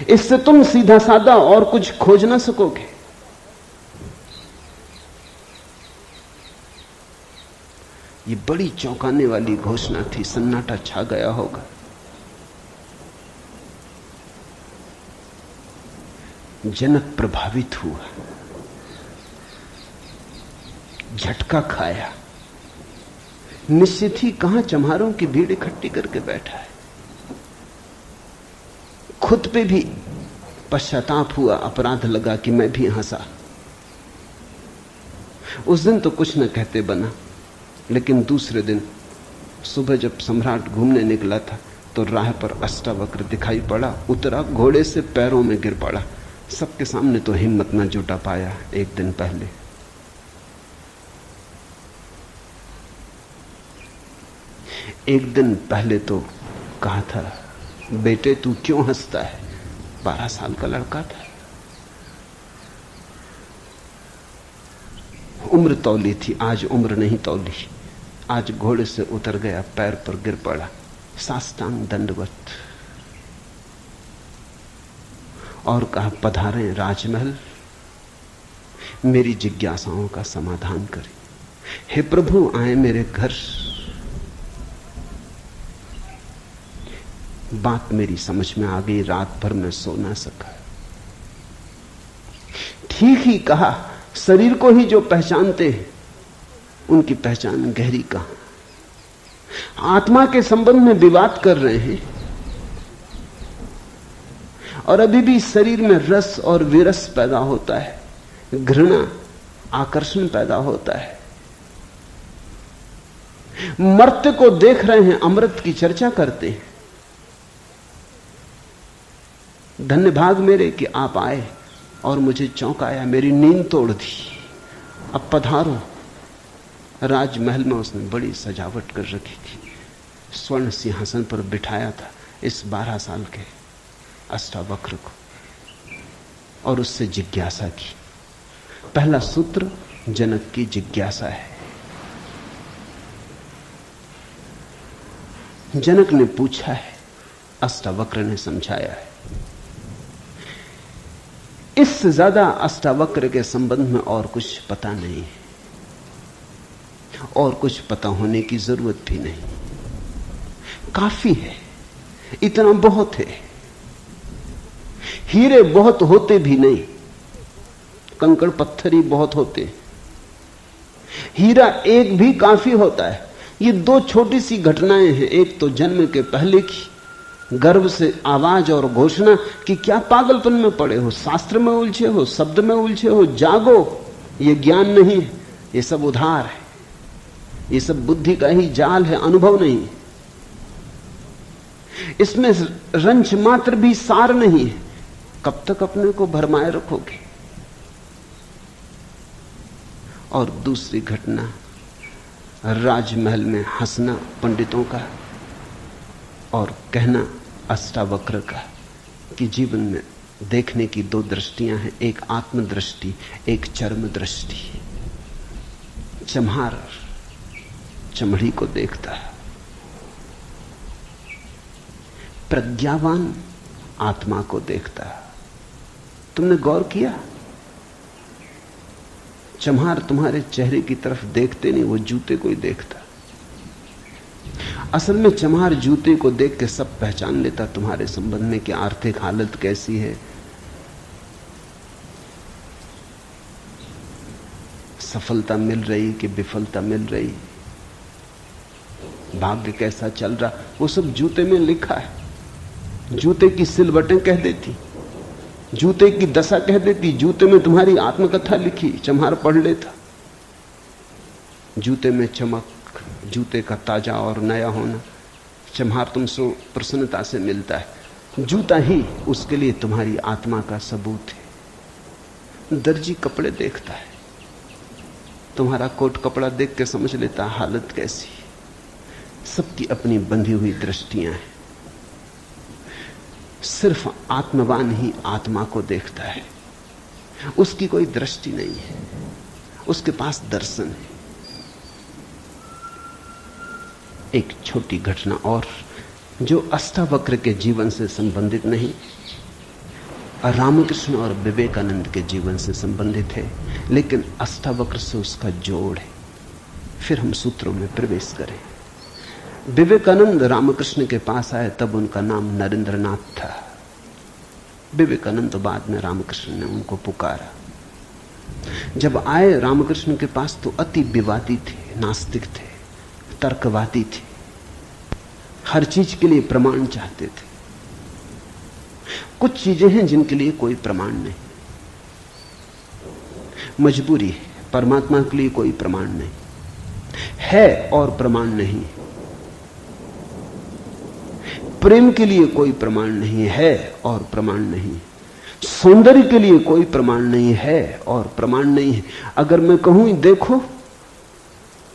[SPEAKER 1] इससे तुम सीधा साधा और कुछ खोज ना सकोगे। ये बड़ी चौंकाने वाली घोषणा थी। सन्नाटा छा गया होगा। जनक प्रभावित हुआ, झटका खाया। निश्चित ही कहां चम्हारों की भीड़ इकट्ठी करके बैठा है। खुद पे भी पश्चाताप हुआ, अपराध लगा कि मैं भी हंसा। उस दिन तो कुछ न कहते बना, लेकिन दूसरे दिन सुबह जब सम्राट घूमने निकला था तो राह पर अष्टावक्र दिखाई पड़ा। उतरा, घोड़े से पैरों में गिर पड़ा। सबके सामने तो हिम्मत न जुटा पाया। एक दिन पहले तो कहा था, बेटे तू क्यों हंसता है? 12 साल का लड़का था। उम्र तौली थी, आज उम्र नहीं तौली। आज घोड़े से उतर गया, पैर पर गिर पड़ा, साष्टांग दंडवत, और कहा, पधारें राजमहल, मेरी जिज्ञासाओं का समाधान करें। हे प्रभु, आए मेरे घर। बात मेरी समझ में आ गई। रात भर मैं सो ना सका। ठीक ही कहा, शरीर को ही जो पहचानते हैं उनकी पहचान गहरी कहां। आत्मा के संबंध में विवाद कर रहे हैं और अभी भी शरीर में रस और विरस पैदा होता है, घृणा, आकर्षण पैदा होता है। मर्त्य को देख रहे हैं, अमृत की चर्चा करते हैं। धन्य भाग मेरे कि आप आए और मुझे चौंकाया, मेरी नींद तोड़ दी। अब पधारो। राजमहल में उसने बड़ी सजावट कर रखी थी। स्वर्ण सिंहासन पर बिठाया था इस 12 साल के अष्टावक्र को और उससे जिज्ञासा की। पहला सूत्र जनक की जिज्ञासा है। जनक ने पूछा है, अष्टावक्र ने समझाया है। इससे ज्यादा अष्टावक्र के संबंध में और कुछ पता नहीं है, और कुछ पता होने की जरूरत भी नहीं। काफी है, इतना बहुत है। हीरे बहुत होते भी नहीं, कंकड़ पत्थर ही बहुत होते। हीरा एक भी काफी होता है। ये 2 छोटी सी घटनाएं हैं। एक तो जन्म के पहले की गर्भ से आवाज और घोषणा कि क्या पागलपन में पड़े हो, शास्त्र में उलझे हो, शब्द में उलझे हो, जागो। ये ज्ञान नहीं है, ये सब उधार है, ये सब बुद्धि का ही जाल है, अनुभव नहीं। इसमें रंच मात्र भी सार नहीं है। कब तक अपने को भरमाए रखोगे? और दूसरी घटना, राजमहल में हंसना पंडितों का और कहना अष्टावक्र का कि जीवन में देखने की 2 दृष्टियां हैं, एक आत्मदृष्टि, एक चर्म दृष्टि। चम्हार चमड़ी को देखता है, प्रज्ञावान आत्मा को देखता है। तुमने गौर किया? चम्हार तुम्हारे चेहरे की तरफ देखते नहीं, वो जूते को ही देखता। असल में चम्हार जूते को देख के सब पहचान लेता तुम्हारे संबंध में कि आर्थिक हालत कैसी है, सफलता मिल रही कि विफलता मिल रही, भाग्य कैसा चल रहा, वो सब जूते में लिखा है। जूते की सिलवटें कह देती, जूते की दशा कह देती। जूते में तुम्हारी आत्मकथा लिखी, चम्हार पढ़ लेता। जूते में चमक, जूते का ताजा और नया होना, चम्हार तुमसे प्रसन्नता से मिलता है। जूता ही उसके लिए तुम्हारी आत्मा का सबूत है। दर्जी कपड़े देखता है, तुम्हारा कोट कपड़ा देख के समझ लेता हालत कैसी। सबकी अपनी बंधी हुई दृष्टियां हैं। सिर्फ आत्मवान ही आत्मा को देखता है। उसकी कोई दृष्टि नहीं है, उसके पास दर्शन है। एक छोटी घटना और जो अष्टावक्र के जीवन से संबंधित नहीं, रामकृष्ण और विवेकानंद के जीवन से संबंधित है, लेकिन अष्टावक्र से उसका जोड़ है। फिर हम सूत्रों में प्रवेश करें। विवेकानंद रामकृष्ण के पास आए तब उनका नाम नरेंद्रनाथ था। विवेकानंद तो बाद में रामकृष्ण ने उनको पुकारा। जब आए रामकृष्ण के पास तो अति विवादी थे, नास्तिक थे, तर्कवादी थे, हर चीज के लिए प्रमाण चाहते थे। कुछ चीजें हैं जिनके लिए कोई प्रमाण नहीं, मजबूरी है। परमात्मा के लिए कोई प्रमाण नहीं है और प्रमाण नहीं, प्रेम के लिए कोई प्रमाण नहीं है और प्रमाण नहीं, सौंदर्य के लिए कोई प्रमाण नहीं है और प्रमाण नहीं है। अगर मैं कहूं देखो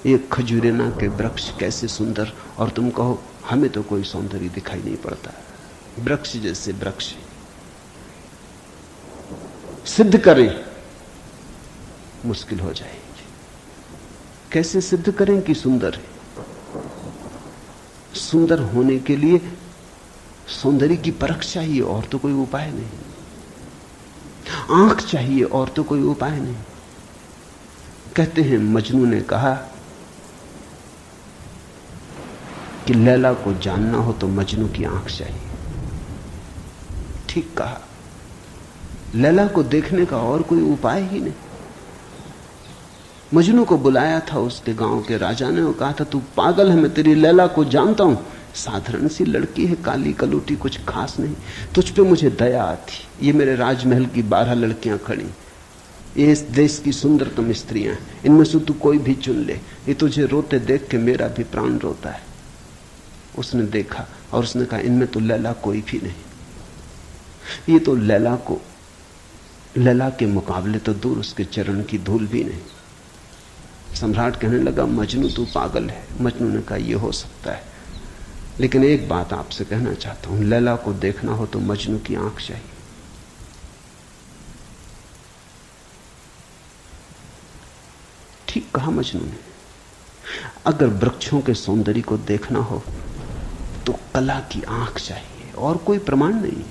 [SPEAKER 1] ये खजूरेना के वृक्ष कैसे सुंदर, और तुम कहो हमें तो कोई सौंदर्य दिखाई नहीं पड़ता, वृक्ष जैसे वृक्ष, सिद्ध करें मुश्किल हो जाएगी। कैसे सिद्ध करें कि सुंदर है? सुंदर होने के लिए सौंदर्य की परख चाहिए और तो कोई उपाय नहीं, आंख चाहिए और तो कोई उपाय नहीं। कहते हैं मजनू ने कहा कि लैला को जानना हो तो मजनू की आंख चाहिए। ठीक कहा, लैला को देखने का और कोई उपाय ही नहीं। मजनू को बुलाया था उसके गांव के राजा ने और कहा था तू पागल है, मैं तेरी लैला को जानता हूं, साधारण सी लड़की है, काली कलूटी, कुछ खास नहीं, तुझ पे मुझे दया आती। ये मेरे राजमहल की 12 लड़कियां खड़ी, ये इस देश की सुंदरतम स्त्रियां, इनमें से तू कोई भी चुन ले, ये तुझे रोते देख के मेरा भी प्राण रोता है। उसने देखा और उसने कहा इनमें तो लैला कोई भी नहीं, ये तो लैला के मुकाबले तो दूर, उसके चरण की धूल भी नहीं। सम्राट कहने लगा मजनू तू पागल है। मजनू ने कहा यह हो सकता है, लेकिन एक बात आपसे कहना चाहता हूं, लैला को देखना हो तो मजनू की आंख चाहिए। ठीक कहा मजनू ने। अगर वृक्षों के सौंदर्य को देखना हो तो कला की आंख चाहिए और कोई प्रमाण नहीं।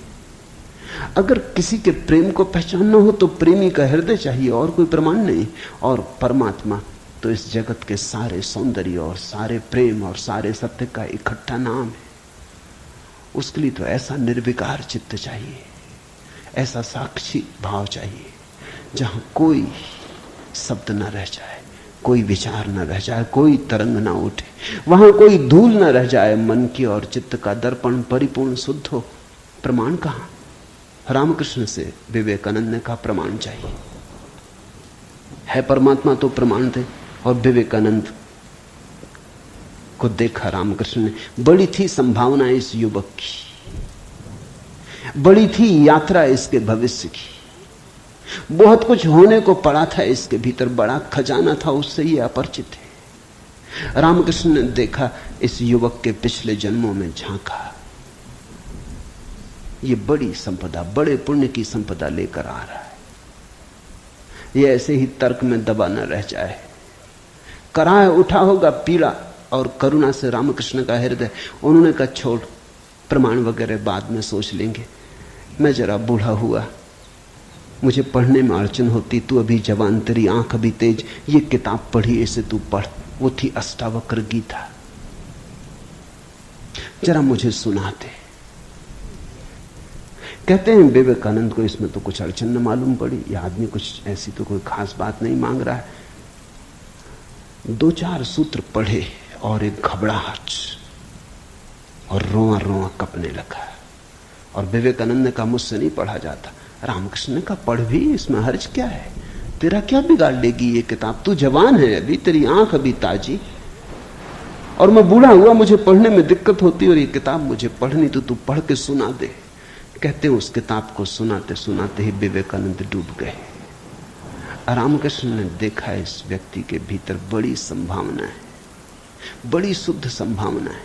[SPEAKER 1] अगर किसी के प्रेम को पहचानना हो तो प्रेमी का हृदय चाहिए और कोई प्रमाण नहीं। और परमात्मा तो इस जगत के सारे सौंदर्य और सारे प्रेम और सारे सत्य का इकट्ठा नाम है। उसके लिए तो ऐसा निर्विकार चित्त चाहिए, ऐसा साक्षी भाव चाहिए जहां कोई शब्द न रह जाए, कोई विचार न रह जाए, कोई तरंग ना उठे, वहां कोई धूल न रह जाए, मन की और चित्त का दर्पण परिपूर्ण शुद्ध हो। प्रमाण कहां? रामकृष्ण से विवेकानंद ने कहा प्रमाण चाहिए। है परमात्मा तो प्रमाण थे। और विवेकानंद को देखा रामकृष्ण ने, बड़ी थी संभावना इस युवक की, बड़ी थी यात्रा इसके भविष्य की, बहुत कुछ होने को पड़ा था इसके भीतर, बड़ा खजाना था, उससे ये अपरिचित है। रामकृष्ण ने देखा, इस युवक के पिछले जन्मों में झांका, ये बड़ी संपदा, बड़े पुण्य की संपदा लेकर आ रहा है। ये ऐसे ही तर्क में दबा न रह जाए। कराह उठा होगा पीड़ा और करुणा से रामकृष्ण का हृदय। उन्होंने कहा छोड़, प्रमाण वगैरह बाद में सोच लेंगे, मैं जरा बूढ़ा हुआ, मुझे पढ़ने में अड़चन होती, तू अभी जवान, तेरी आंख अभी तेज, ये किताब पढ़ी, इसे तू पढ़। वो थी अष्टावक्र गीता, जरा मुझे सुनाते। कहते हैं विवेकानंद को इसमें तो कुछ अड़चन न मालूम पड़ी, यह आदमी कुछ ऐसी तो कोई खास बात नहीं मांग रहा है। 2-4 सूत्र पढ़े और एक घबराहट और रोआ रोआ कपने लगा। और विवेकानंद ने कहा मुझसे नहीं पढ़ा जाता। रामकृष्ण ने कहा पढ़ भी, इसमें हर्ज क्या है, तेरा क्या बिगाड़ लेगी ये किताब, तू जवान है अभी, तेरी आंख अभी ताजी, और मैं बूढ़ा हुआ, मुझे पढ़ने में दिक्कत होती, और ये किताब मुझे पढ़नी तो तू पढ़ के सुना दे। कहते हैं उस किताब को सुनाते सुनाते ही विवेकानंद डूब गए। रामकृष्ण ने देखा इस व्यक्ति के भीतर बड़ी संभावना है, बड़ी शुद्ध संभावना है।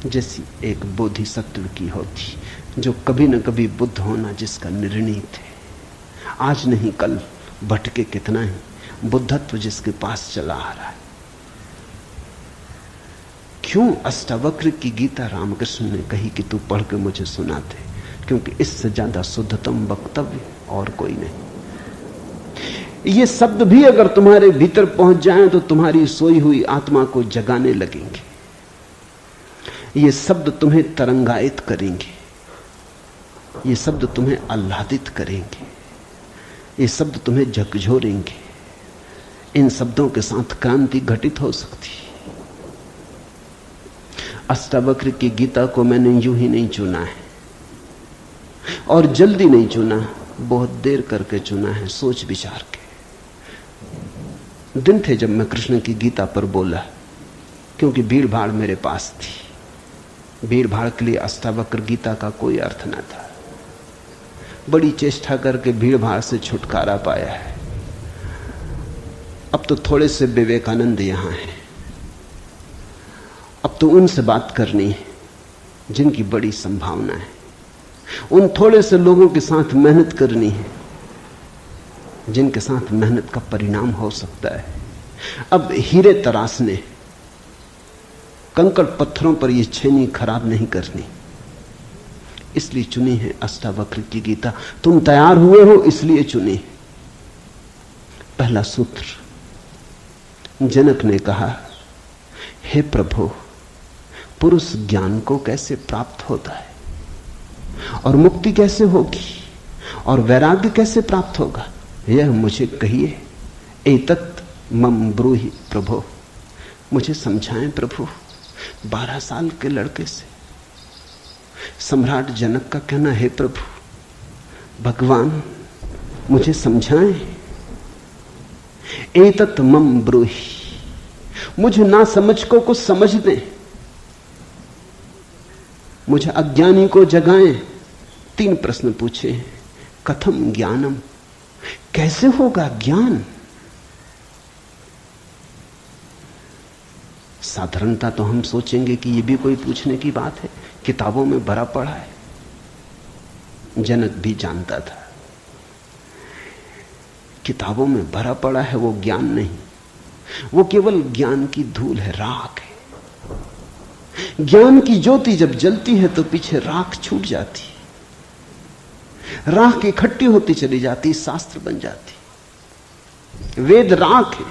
[SPEAKER 1] जैसी एक बोधिसत्व की होती, जो कभी न कभी बुद्ध होना जिसका निर्णीत है, आज नहीं कल भटके कितना ही, बुद्धत्व जिसके पास चला आ रहा है। क्यों अष्टावक्र की गीता रामकृष्ण ने कही कि तू पढ़ के मुझे सुनाते, क्योंकि इससे ज्यादा शुद्धतम वक्तव्य और कोई नहीं। ये शब्द भी अगर तुम्हारे भीतर पहुंच जाएं तो तुम्हारी सोई हुई आत्मा को जगाने लगेंगे। ये शब्द तुम्हें तरंगायित करेंगे, ये शब्द तुम्हें आह्लादित करेंगे, ये शब्द तुम्हें झकझोरेंगे। इन शब्दों के साथ क्रांति घटित हो सकती है। अष्टावक्र की गीता को मैंने यूं ही नहीं चुना है, और जल्दी नहीं चुना, बहुत देर करके चुना है, सोच विचार के। दिन थे जब मैं कृष्ण की गीता पर बोला, क्योंकि भीड़ भाड़ मेरे पास थी। भीड़ भाड़ के लिए अष्टावक्र गीता का कोई अर्थ न था। बड़ी चेष्टा करके भीड़ भाड़ से छुटकारा पाया है। अब तो थोड़े से विवेकानंद यहां हैं, अब तो उनसे बात करनी है जिनकी बड़ी संभावना है। उन थोड़े से लोगों के साथ मेहनत करनी है जिनके साथ मेहनत का परिणाम हो सकता है। अब हीरे तराशने, कंकड़ पत्थरों पर यह छेनी खराब नहीं करनी, इसलिए चुनी है अष्टावक्र की गीता। तुम तैयार हुए हो इसलिए चुनी। पहला सूत्र, जनक ने कहा, हे प्रभु, पुरुष ज्ञान को कैसे प्राप्त होता है, और मुक्ति कैसे होगी, और वैराग्य कैसे प्राप्त होगा, यह मुझे कहिए। एतत् मम ब्रूहि प्रभो, मुझे समझाएं प्रभु। 12 साल के लड़के से सम्राट जनक का कहना, हे प्रभु, भगवान मुझे समझाएं। एतत् मम ब्रूहि, मुझे ना समझ को कुछ समझ दें, मुझे अज्ञानी को जगाएं। 3 प्रश्न पूछे। कथम ज्ञानम, कैसे होगा ज्ञान? साधारणता तो हम सोचेंगे कि यह भी कोई पूछने की बात है, किताबों में भरा पड़ा है। जनक भी जानता था किताबों में भरा पड़ा है वो ज्ञान नहीं, वो केवल ज्ञान की धूल है, राख है। ज्ञान की ज्योति जब जलती है तो पीछे राख छूट जाती, राख इकट्ठी होती चली जाती, शास्त्र बन जाती। वेद राख है।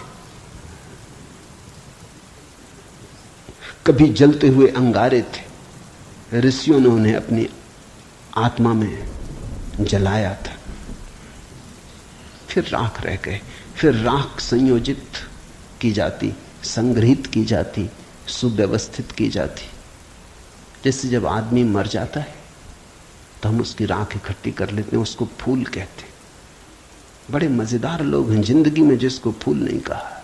[SPEAKER 1] कभी जलते हुए अंगारे थे, ऋषियों ने उन्हें अपनी आत्मा में जलाया था, फिर राख रह गए। फिर राख संयोजित की जाती, संग्रहित की जाती, सुव्यवस्थित की जाती। जैसे जब आदमी मर जाता है तो हम उसकी राख इकट्ठी कर लेते हैं, उसको फूल कहते हैं। बड़े मजेदार लोग हैं जिंदगी में जिसको फूल नहीं कहा।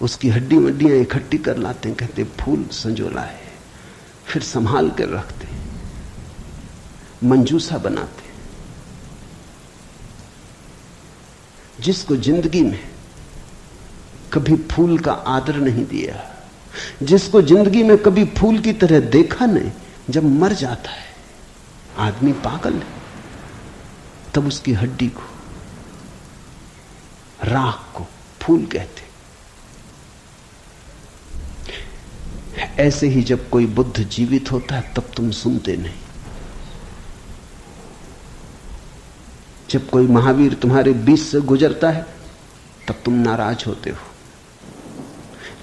[SPEAKER 1] उसकी हड्डी वड्डियां इकट्ठी कर लाते हैं, कहते फूल संजोला है, फिर संभाल कर रखते, मंजूसा बनाते। जिसको जिंदगी में कभी फूल का आदर नहीं दिया, जिसको जिंदगी में कभी फूल की तरह देखा नहीं, जब मर जाता है आदमी पागल है। तब उसकी हड्डी को, राख को फूल कहते। ऐसे ही जब कोई बुद्ध जीवित होता है तब तुम सुनते नहीं। जब कोई महावीर तुम्हारे बीच से गुजरता है तब तुम नाराज होते हो।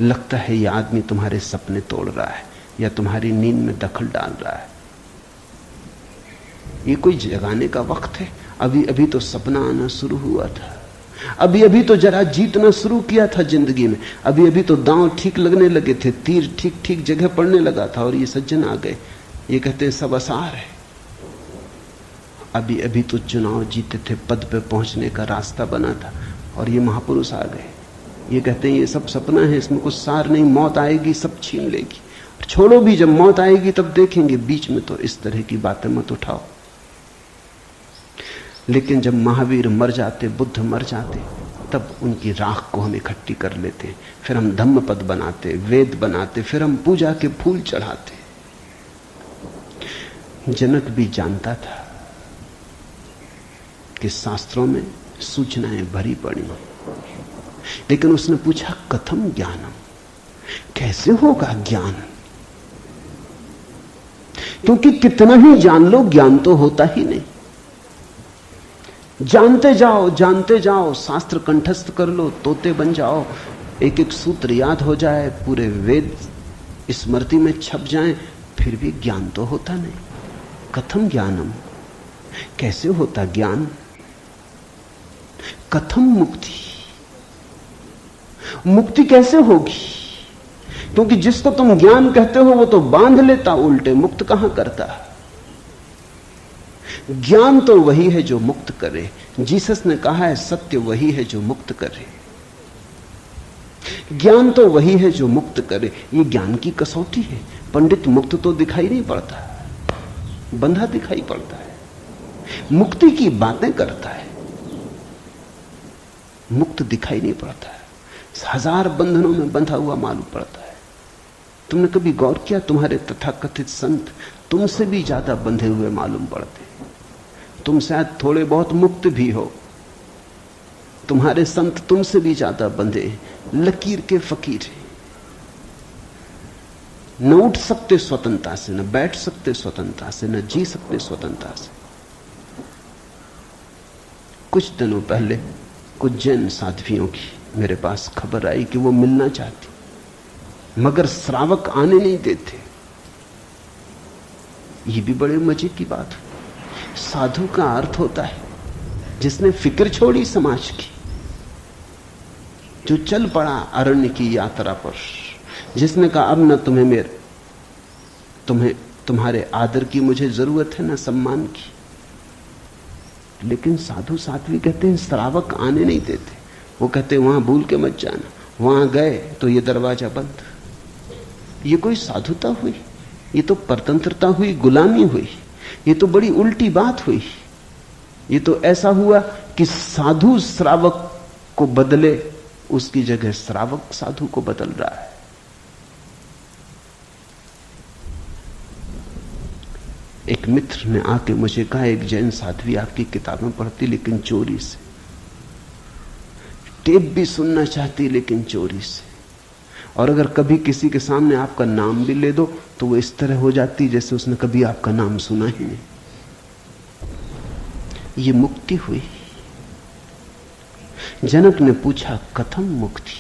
[SPEAKER 1] लगता है यह आदमी तुम्हारे सपने तोड़ रहा है या तुम्हारी नींद में दखल डाल रहा है। ये कोई जगाने का वक्त है? अभी अभी तो सपना आना शुरू हुआ था, अभी अभी तो जरा जीतना शुरू किया था जिंदगी में, अभी अभी तो दांव ठीक लगने लगे थे, तीर ठीक ठीक जगह पड़ने लगा था, और ये सज्जन आ गए, ये कहते हैं सब आसार है। अभी अभी तो चुनाव जीते थे, पद पे पहुंचने का रास्ता बना था, और ये महापुरुष आ गए, ये कहते हैं ये सब सपना है, इसमें कुछ सार नहीं, मौत आएगी सब छीन लेगी। छोड़ो भी, जब मौत आएगी तब देखेंगे, बीच में तो इस तरह की बातें मत उठाओ। लेकिन जब महावीर मर जाते, बुद्ध मर जाते, तब उनकी राख को हम इकट्ठी कर लेते, फिर हम धम्मपद बनाते, वेद बनाते, फिर हम पूजा के फूल चढ़ाते। जनक भी जानता था कि शास्त्रों में सूचनाएं भरी पड़ी, लेकिन उसने पूछा कथम ज्ञानम, कैसे होगा ज्ञान? क्योंकि कितना ही जान लो ज्ञान तो होता ही नहीं। जानते जाओ, शास्त्र कंठस्थ कर लो, तोते बन जाओ, एक एक सूत्र याद हो जाए, पूरे वेद स्मृति में छप जाएं, फिर भी ज्ञान तो होता नहीं। कथम ज्ञानम, कैसे होता ज्ञान? कथम मुक्ति, मुक्ति कैसे होगी? क्योंकि जिसको तुम ज्ञान कहते हो वो तो बांध लेता उल्टे, मुक्त कहां करता। ज्ञान तो वही है जो मुक्त करे। जीसस ने कहा है सत्य वही है जो मुक्त करे, ज्ञान तो वही है जो मुक्त करे। ये ज्ञान की कसौटी है। पंडित मुक्त तो दिखाई नहीं पड़ता, बंधा दिखाई पड़ता है, मुक्ति की बातें करता है, मुक्त दिखाई नहीं पड़ता है, हजार बंधनों में बंधा हुआ मालूम पड़ता है। तुमने कभी गौर किया, तुम्हारे तथाकथित संत तुमसे भी ज्यादा बंधे हुए मालूम पड़ते। तुम शायद थोड़े बहुत मुक्त भी हो, तुम्हारे संत तुमसे भी ज्यादा बंधे, लकीर के फकीर हैं। न उठ सकते स्वतंत्रता से, न बैठ सकते स्वतंत्रता से, न जी सकते स्वतंत्रता से। कुछ दिनों पहले कुछ जैन साध्वियों की मेरे पास खबर आई कि वो मिलना चाहती, मगर श्रावक आने नहीं देते। ये भी बड़े मजे की बात है। साधु का अर्थ होता है जिसने फिक्र छोड़ी समाज की, जो चल पड़ा अरण्य की यात्रा पर, जिसने कहा अब न तुम्हारे आदर की मुझे जरूरत है, न सम्मान की। लेकिन साधु साध्वी कहते हैं श्रावक आने नहीं देते। वो कहते हैं वहां भूल के मत जाना, वहां गए तो ये दरवाजा बंद। ये कोई साधुता हुई? ये तो परतंत्रता हुई, गुलामी हुई। ये तो बड़ी उल्टी बात हुई। ये तो ऐसा हुआ कि साधु श्रावक को बदले, उसकी जगह श्रावक साधु को बदल रहा है। एक मित्र ने आके मुझे कहा, एक जैन साध्वी आपकी किताबें पढ़ती लेकिन चोरी से, टेप भी सुनना चाहती लेकिन चोरी से, और अगर कभी किसी के सामने आपका नाम भी ले दो तो वो इस तरह हो जाती जैसे उसने कभी आपका नाम सुना ही नहीं। ये मुक्ति हुई। जनक ने पूछा कथम मुक्ति,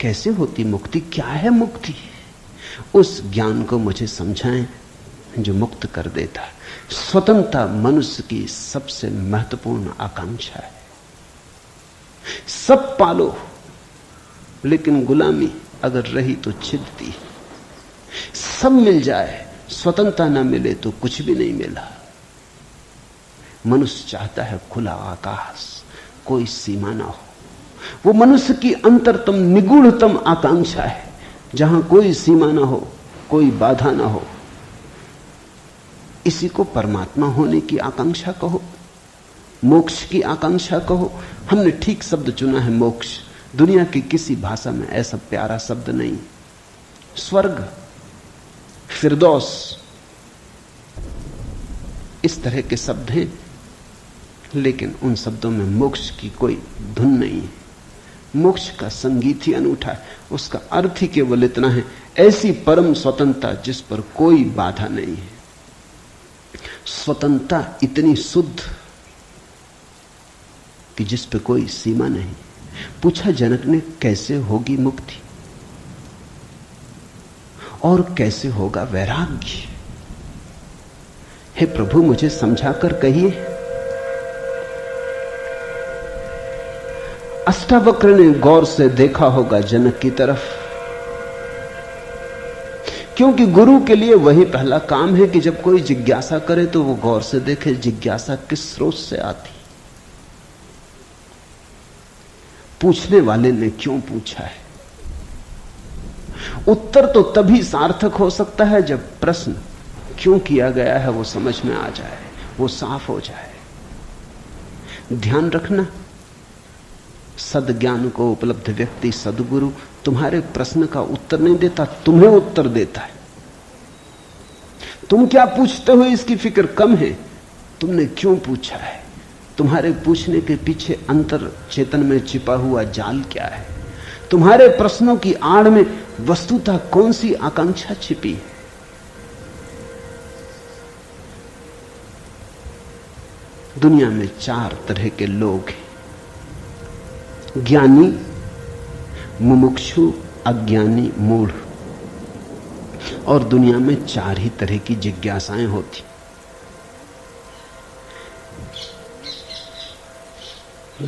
[SPEAKER 1] कैसे होती मुक्ति, क्या है मुक्ति? उस ज्ञान को मुझे समझाएं जो मुक्त कर देता है। स्वतंत्रता मनुष्य की सबसे महत्वपूर्ण आकांक्षा है। सब पालो, लेकिन गुलामी अगर रही तो छिदती। सब मिल जाए, स्वतंत्रता न मिले तो कुछ भी नहीं मिला। मनुष्य चाहता है खुला आकाश, कोई सीमा ना हो। वो मनुष्य की अंतरतम निगूढ़तम आकांक्षा है, जहां कोई सीमा ना हो, कोई बाधा ना हो। इसी को परमात्मा होने की आकांक्षा कहो, मोक्ष की आकांक्षा कहो। हमने ठीक शब्द चुना है, मोक्ष। दुनिया की किसी भाषा में ऐसा प्यारा शब्द नहीं। स्वर्ग, फिरदौस, इस तरह के शब्द हैं, लेकिन उन शब्दों में मोक्ष की कोई धुन नहीं है। मोक्ष का संगीत ही अनूठा है। उसका अर्थ ही केवल इतना है, ऐसी परम स्वतंत्रता जिस पर कोई बाधा नहीं है। स्वतंत्रता इतनी शुद्ध कि जिस पे कोई सीमा नहीं। पूछा जनक ने कैसे होगी मुक्ति और कैसे होगा वैराग्य? हे प्रभु मुझे समझाकर कहिए। अष्टावक्र ने गौर से देखा होगा जनक की तरफ, क्योंकि गुरु के लिए वही पहला काम है कि जब कोई जिज्ञासा करे तो वो गौर से देखे जिज्ञासा किस स्रोत से आती, पूछने वाले ने क्यों पूछा है। उत्तर तो तभी सार्थक हो सकता है जब प्रश्न क्यों किया गया है वो समझ में आ जाए, वो साफ हो जाए। ध्यान रखना, सद्ज्ञान को उपलब्ध व्यक्ति सद्गुरु तुम्हारे प्रश्न का उत्तर नहीं देता, तुम्हें उत्तर देता है। तुम क्या पूछते हो इसकी फिक्र कम है, तुमने क्यों पूछा है, तुम्हारे पूछने के पीछे अंतर चेतन में छिपा हुआ जाल क्या है, तुम्हारे प्रश्नों की आड़ में वस्तुतः कौन सी आकांक्षा छिपी है। दुनिया में 4 तरह के लोग हैं, ज्ञानी, मुमुक्षु, अज्ञानी, मूढ़। और दुनिया में 4 ही तरह की जिज्ञासाएं होती।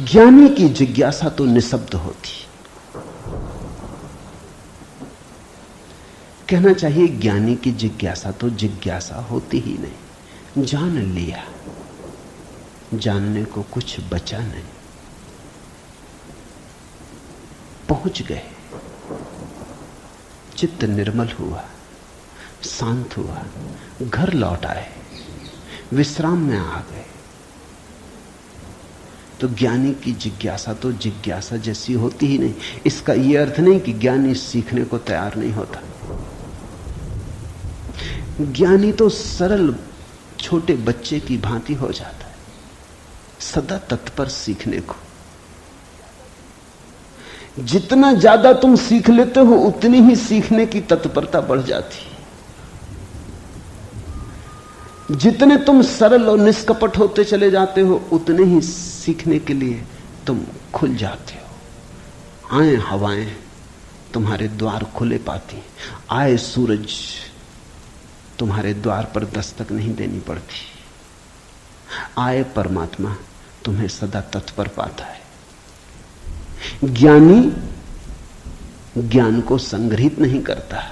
[SPEAKER 1] ज्ञानी की जिज्ञासा तो निशब्द होती, कहना चाहिए ज्ञानी की जिज्ञासा तो जिज्ञासा होती ही नहीं। जान लिया, जानने को कुछ बचा नहीं, पहुंच गए, चित्त निर्मल हुआ, शांत हुआ, घर लौट आए, विश्राम में आ गए। तो ज्ञानी की जिज्ञासा तो जिज्ञासा जैसी होती ही नहीं। इसका यह अर्थ नहीं कि ज्ञानी सीखने को तैयार नहीं होता। ज्ञानी तो सरल छोटे बच्चे की भांति हो जाता है, सदा तत्पर सीखने को। जितना ज्यादा तुम सीख लेते हो उतनी ही सीखने की तत्परता बढ़ जाती। जितने तुम सरल और निष्कपट होते चले जाते हो उतने ही सीखने के लिए तुम खुल जाते हो। आए हवाएं तुम्हारे द्वार खुले पाती, आए सूरज तुम्हारे द्वार पर दस्तक नहीं देनी पड़ती, आए परमात्मा तुम्हें सदा तत्पर पाता है। ज्ञानी ज्ञान को संग्रहित नहीं करता,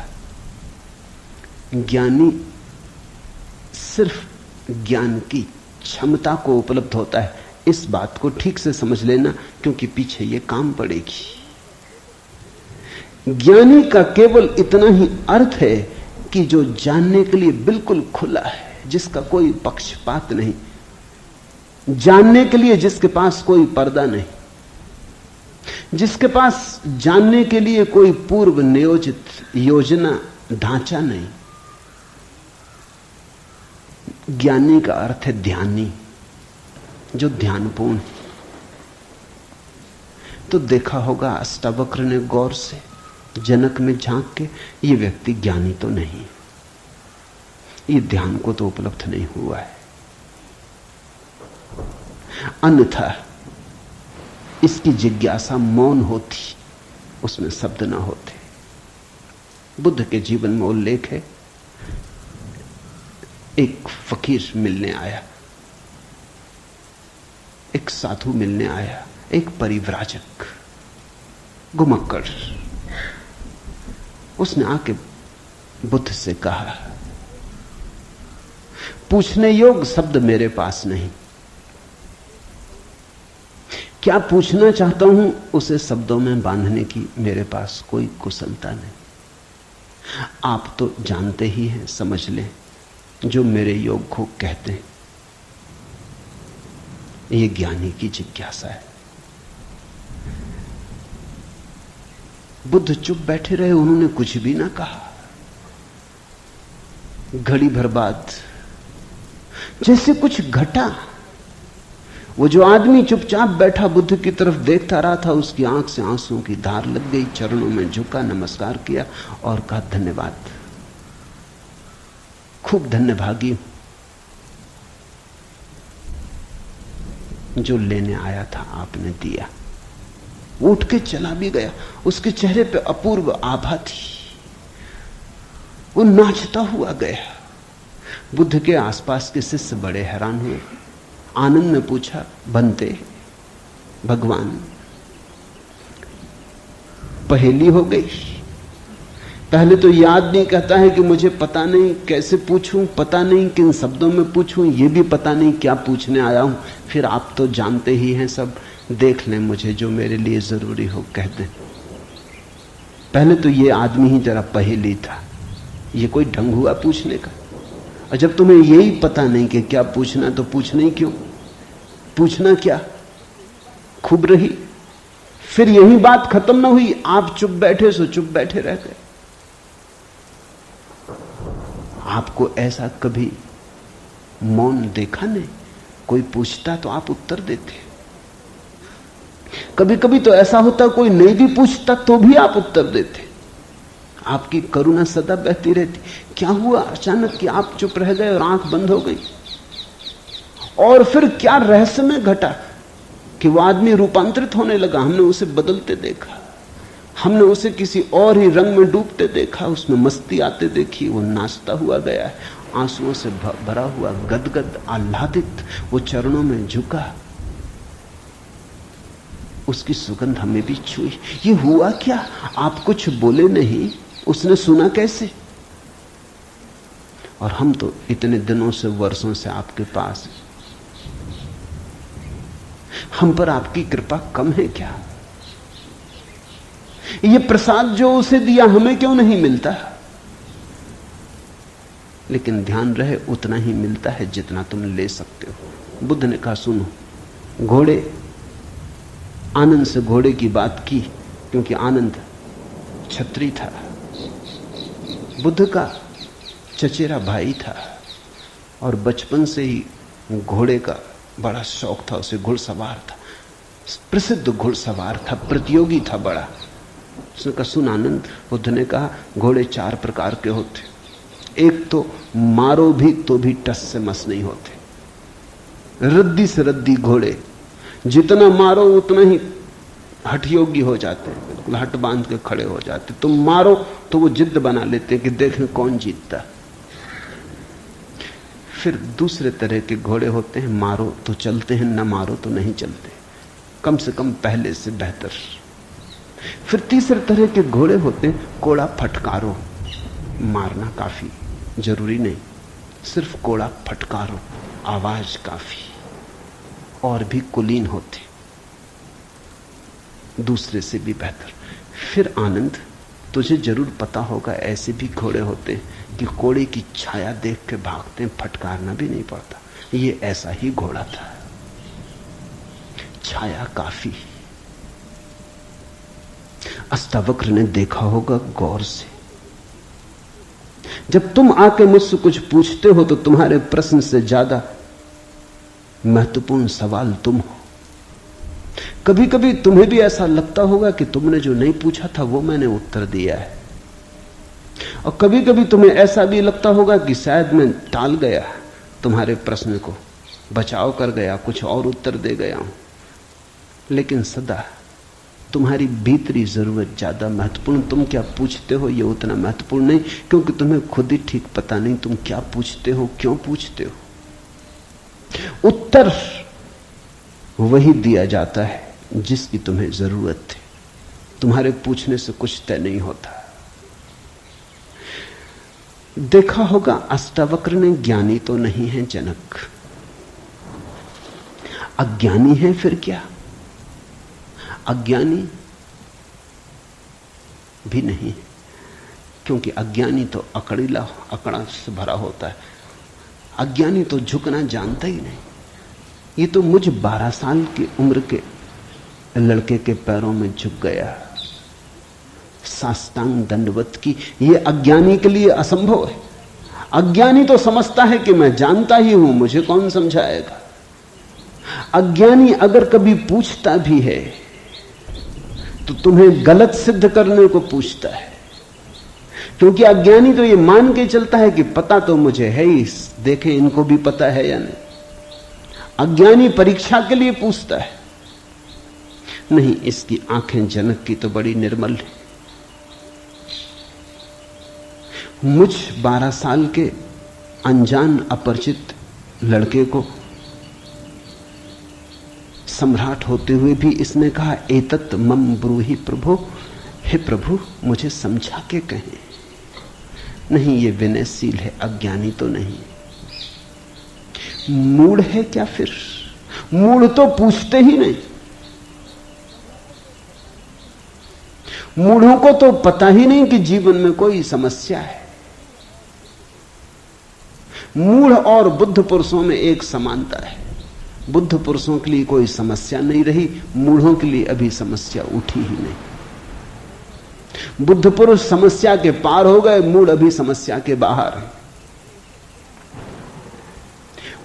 [SPEAKER 1] ज्ञानी सिर्फ ज्ञान की क्षमता को उपलब्ध होता है। इस बात को ठीक से समझ लेना, क्योंकि पीछे ये काम पड़ेगी। ज्ञानी का केवल इतना ही अर्थ है कि जो जानने के लिए बिल्कुल खुला है, जिसका कोई पक्षपात नहीं, जानने के लिए जिसके पास कोई पर्दा नहीं, जिसके पास जानने के लिए कोई पूर्व नियोजित योजना ढांचा नहीं। ज्ञानी का अर्थ है ध्यानी, जो ध्यानपूर्ण। तो देखा होगा अष्टावक्र ने गौर से जनक में झांक के, ये व्यक्ति ज्ञानी तो नहीं, ये ध्यान को तो उपलब्ध नहीं हुआ है। अन्यथा इसकी जिज्ञासा मौन होती, उसमें शब्द ना होते। बुद्ध के जीवन में उल्लेख है, एक फकीर मिलने आया, एक साधु मिलने आया, एक परिव्राजक घुमक्कड़। उसने आके बुद्ध से कहा, पूछने योग्य शब्द मेरे पास नहीं, क्या पूछना चाहता हूं उसे शब्दों में बांधने की मेरे पास कोई कुशलता नहीं। आप तो जानते ही हैं, समझ लें, जो मेरे योग को कहते हैं। ये ज्ञानी की जिज्ञासा है। बुद्ध चुप बैठे रहे, उन्होंने कुछ भी ना कहा। घड़ी भर बाद जैसे कुछ घटा, वो जो आदमी चुपचाप बैठा बुद्ध की तरफ देखता रहा था, उसकी आंख से आंसुओं की धार लग गई। चरणों में झुका, नमस्कार किया और कहा, धन्यवाद, खूब धन्यभागी हूं, जो लेने आया था आपने दिया। वो उठ के चला भी गया। उसके चेहरे पे अपूर्व आभा थी, वो नाचता हुआ गया। बुद्ध के आसपास के शिष्य बड़े हैरान हुए, आनंद में पूछा, बनते भगवान, पहेली हो गई। पहले तो याद नहीं, कहता है कि मुझे पता नहीं कैसे पूछूं, पता नहीं किन शब्दों में पूछूं, ये भी पता नहीं क्या पूछने आया हूं। फिर आप तो जानते ही हैं सब, देख लें मुझे जो मेरे लिए जरूरी हो कह दें। पहले तो ये आदमी ही जरा पहेली था, ये कोई ढंग हुआ पूछने का। और जब तुम्हें यही पता नहीं कि क्या पूछना, तो पूछना ही क्यों? पूछना क्या? खूब रही। फिर यही बात खत्म ना हुई, आप चुप बैठे सो चुप बैठे रह गए। आपको ऐसा कभी मौन देखा नहीं? कोई पूछता तो आप उत्तर देते। कभी कभी तो ऐसा होता कोई नहीं भी पूछता तो भी आप उत्तर देते। आपकी करुणा सदा बहती रहती। क्या हुआ अचानक कि आप चुप रह गए और आंख बंद हो गई? और फिर क्या रहस्य में घटा कि वो आदमी रूपांतरित होने लगा? हमने उसे बदलते देखा, हमने उसे किसी और ही रंग में डूबते देखा, उसमें मस्ती आते देखी। वो नाचता हुआ गया है, आंसुओं से भरा हुआ, गदगद आह्लादित, वो चरणों में झुका, उसकी सुगंध हमें भी छुई। ये हुआ क्या? आप कुछ बोले नहीं, उसने सुना कैसे? और हम तो इतने दिनों से, वर्षों से आपके पास, हम पर आपकी कृपा कम है क्या? ये प्रसाद जो उसे दिया हमें क्यों नहीं मिलता? लेकिन ध्यान रहे उतना ही मिलता है जितना तुम ले सकते हो। बुद्ध ने कहा सुनो, घोड़े, आनंद से घोड़े की बात की क्योंकि आनंद छत्री था, बुद्ध का चचेरा भाई था और बचपन से ही घोड़े का बड़ा शौक था। उसे घुड़सवार था, प्रसिद्ध घुड़सवार था, प्रतियोगी था बड़ा। उसने कहा सुन आनंद, बुद्ध ने कहा घोड़े 4 प्रकार के होते। एक तो मारो भी तो भी टस से मस नहीं होते, रद्दी से रद्दी घोड़े, जितना मारो उतना ही हठ योगी हो जाते, बिल्कुल हट बांध के खड़े हो जाते। तुम मारो तो वो जिद बना लेते कि देखें कौन जीतता। फिर दूसरे तरह के घोड़े होते हैं, मारो तो चलते हैं, न मारो तो नहीं चलते, कम से कम पहले से बेहतर। फिर तीसरे तरह के घोड़े होते हैं, कोड़ा फटकारो, मारना काफी जरूरी नहीं, सिर्फ कोड़ा फटकारो, आवाज काफी। और भी कुलीन होते, दूसरे से भी बेहतर। फिर आनंद, तुझे जरूर पता होगा ऐसे भी घोड़े होते हैं कि कोड़े की छाया देख के भागते हैं, फटकारना भी नहीं पड़ता। ये ऐसा ही घोड़ा था, छाया काफी। अष्टावक्र ने देखा होगा गौर से, जब तुम आके मुझसे कुछ पूछते हो तो तुम्हारे प्रश्न से ज्यादा महत्वपूर्ण सवाल तुम हो। कभी कभी तुम्हें भी ऐसा लगता होगा कि तुमने जो नहीं पूछा था वो मैंने उत्तर दिया है, और कभी कभी तुम्हें ऐसा भी लगता होगा कि शायद मैं टाल गया तुम्हारे प्रश्न को, बचाव कर गया, कुछ और उत्तर दे गया हूं। लेकिन सदा तुम्हारी भीतरी जरूरत ज्यादा महत्वपूर्ण। तुम क्या पूछते हो ये उतना महत्वपूर्ण नहीं, क्योंकि तुम्हें खुद ही ठीक पता नहीं तुम क्या पूछते हो, क्यों पूछते हो। उत्तर वही दिया जाता है जिसकी तुम्हें जरूरत है। तुम्हारे पूछने से कुछ तय नहीं होता। देखा होगा अष्टावक्र ने ज्ञानी तो नहीं है जनक, अज्ञानी है फिर क्या? अज्ञानी भी नहीं, क्योंकि अज्ञानी तो अकड़ीला, अकड़ा से भरा होता है। अज्ञानी तो झुकना जानता ही नहीं। ये तो मुझ 12 साल की उम्र के लड़के के पैरों में झुक गया, साष्टांग दंडवत की। ये अज्ञानी के लिए असंभव है। अज्ञानी तो समझता है कि मैं जानता ही हूं, मुझे कौन समझाएगा। अज्ञानी अगर कभी पूछता भी है तो तुम्हें गलत सिद्ध करने को पूछता है, क्योंकि अज्ञानी तो ये मान के चलता है कि पता तो मुझे है ही, देखें इनको भी पता है या नहीं। अज्ञानी परीक्षा के लिए पूछता है। नहीं, इसकी आंखें जनक की तो बड़ी निर्मल है। मुझ 12 साल के अनजान अपरिचित लड़के को सम्राट होते हुए भी इसने कहा एतत् मम ब्रूहि प्रभो, हे प्रभु मुझे समझा के कहें। नहीं, ये विनयशील है, अज्ञानी तो नहीं। मूढ़ है क्या फिर? मूढ़ तो पूछते ही नहीं। मूढ़ों को तो पता ही नहीं कि जीवन में कोई समस्या है। मूढ़ और बुद्ध पुरुषों में एक समानता है, बुद्ध पुरुषों के लिए कोई समस्या नहीं रही, मूढ़ों के लिए अभी समस्या उठी ही नहीं। बुद्ध पुरुष समस्या के पार हो गए, मूढ़ अभी समस्या के बाहर है।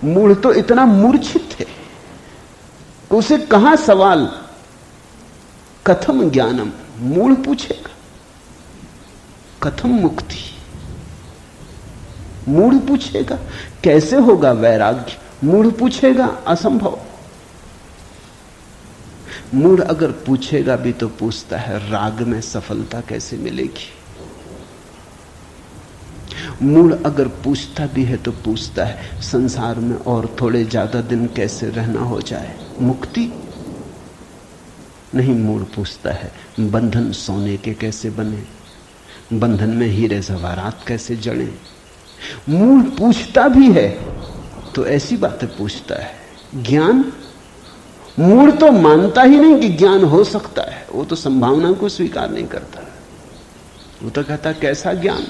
[SPEAKER 1] मूढ़ तो इतना मूर्छित है, उसे कहां सवाल कथम ज्ञानम, मूढ़ पूछेगा कथम मुक्ति, मूढ़ पूछेगा कैसे होगा वैराग्य, मूढ़ पूछेगा असंभव। मूढ़ अगर पूछेगा भी तो पूछता है राग में सफलता कैसे मिलेगी। मूढ़ अगर पूछता भी है तो पूछता है संसार में और थोड़े ज्यादा दिन कैसे रहना हो जाए, मुक्ति नहीं। मूढ़ पूछता है बंधन सोने के कैसे बने, बंधन में हीरे जवाहरात कैसे जड़े। मूढ़ पूछता भी है तो ऐसी बातें पूछता है। ज्ञान, मूढ़ तो मानता ही नहीं कि ज्ञान हो सकता है, वो तो संभावना को स्वीकार नहीं करता, वो तो कहता कैसा ज्ञान।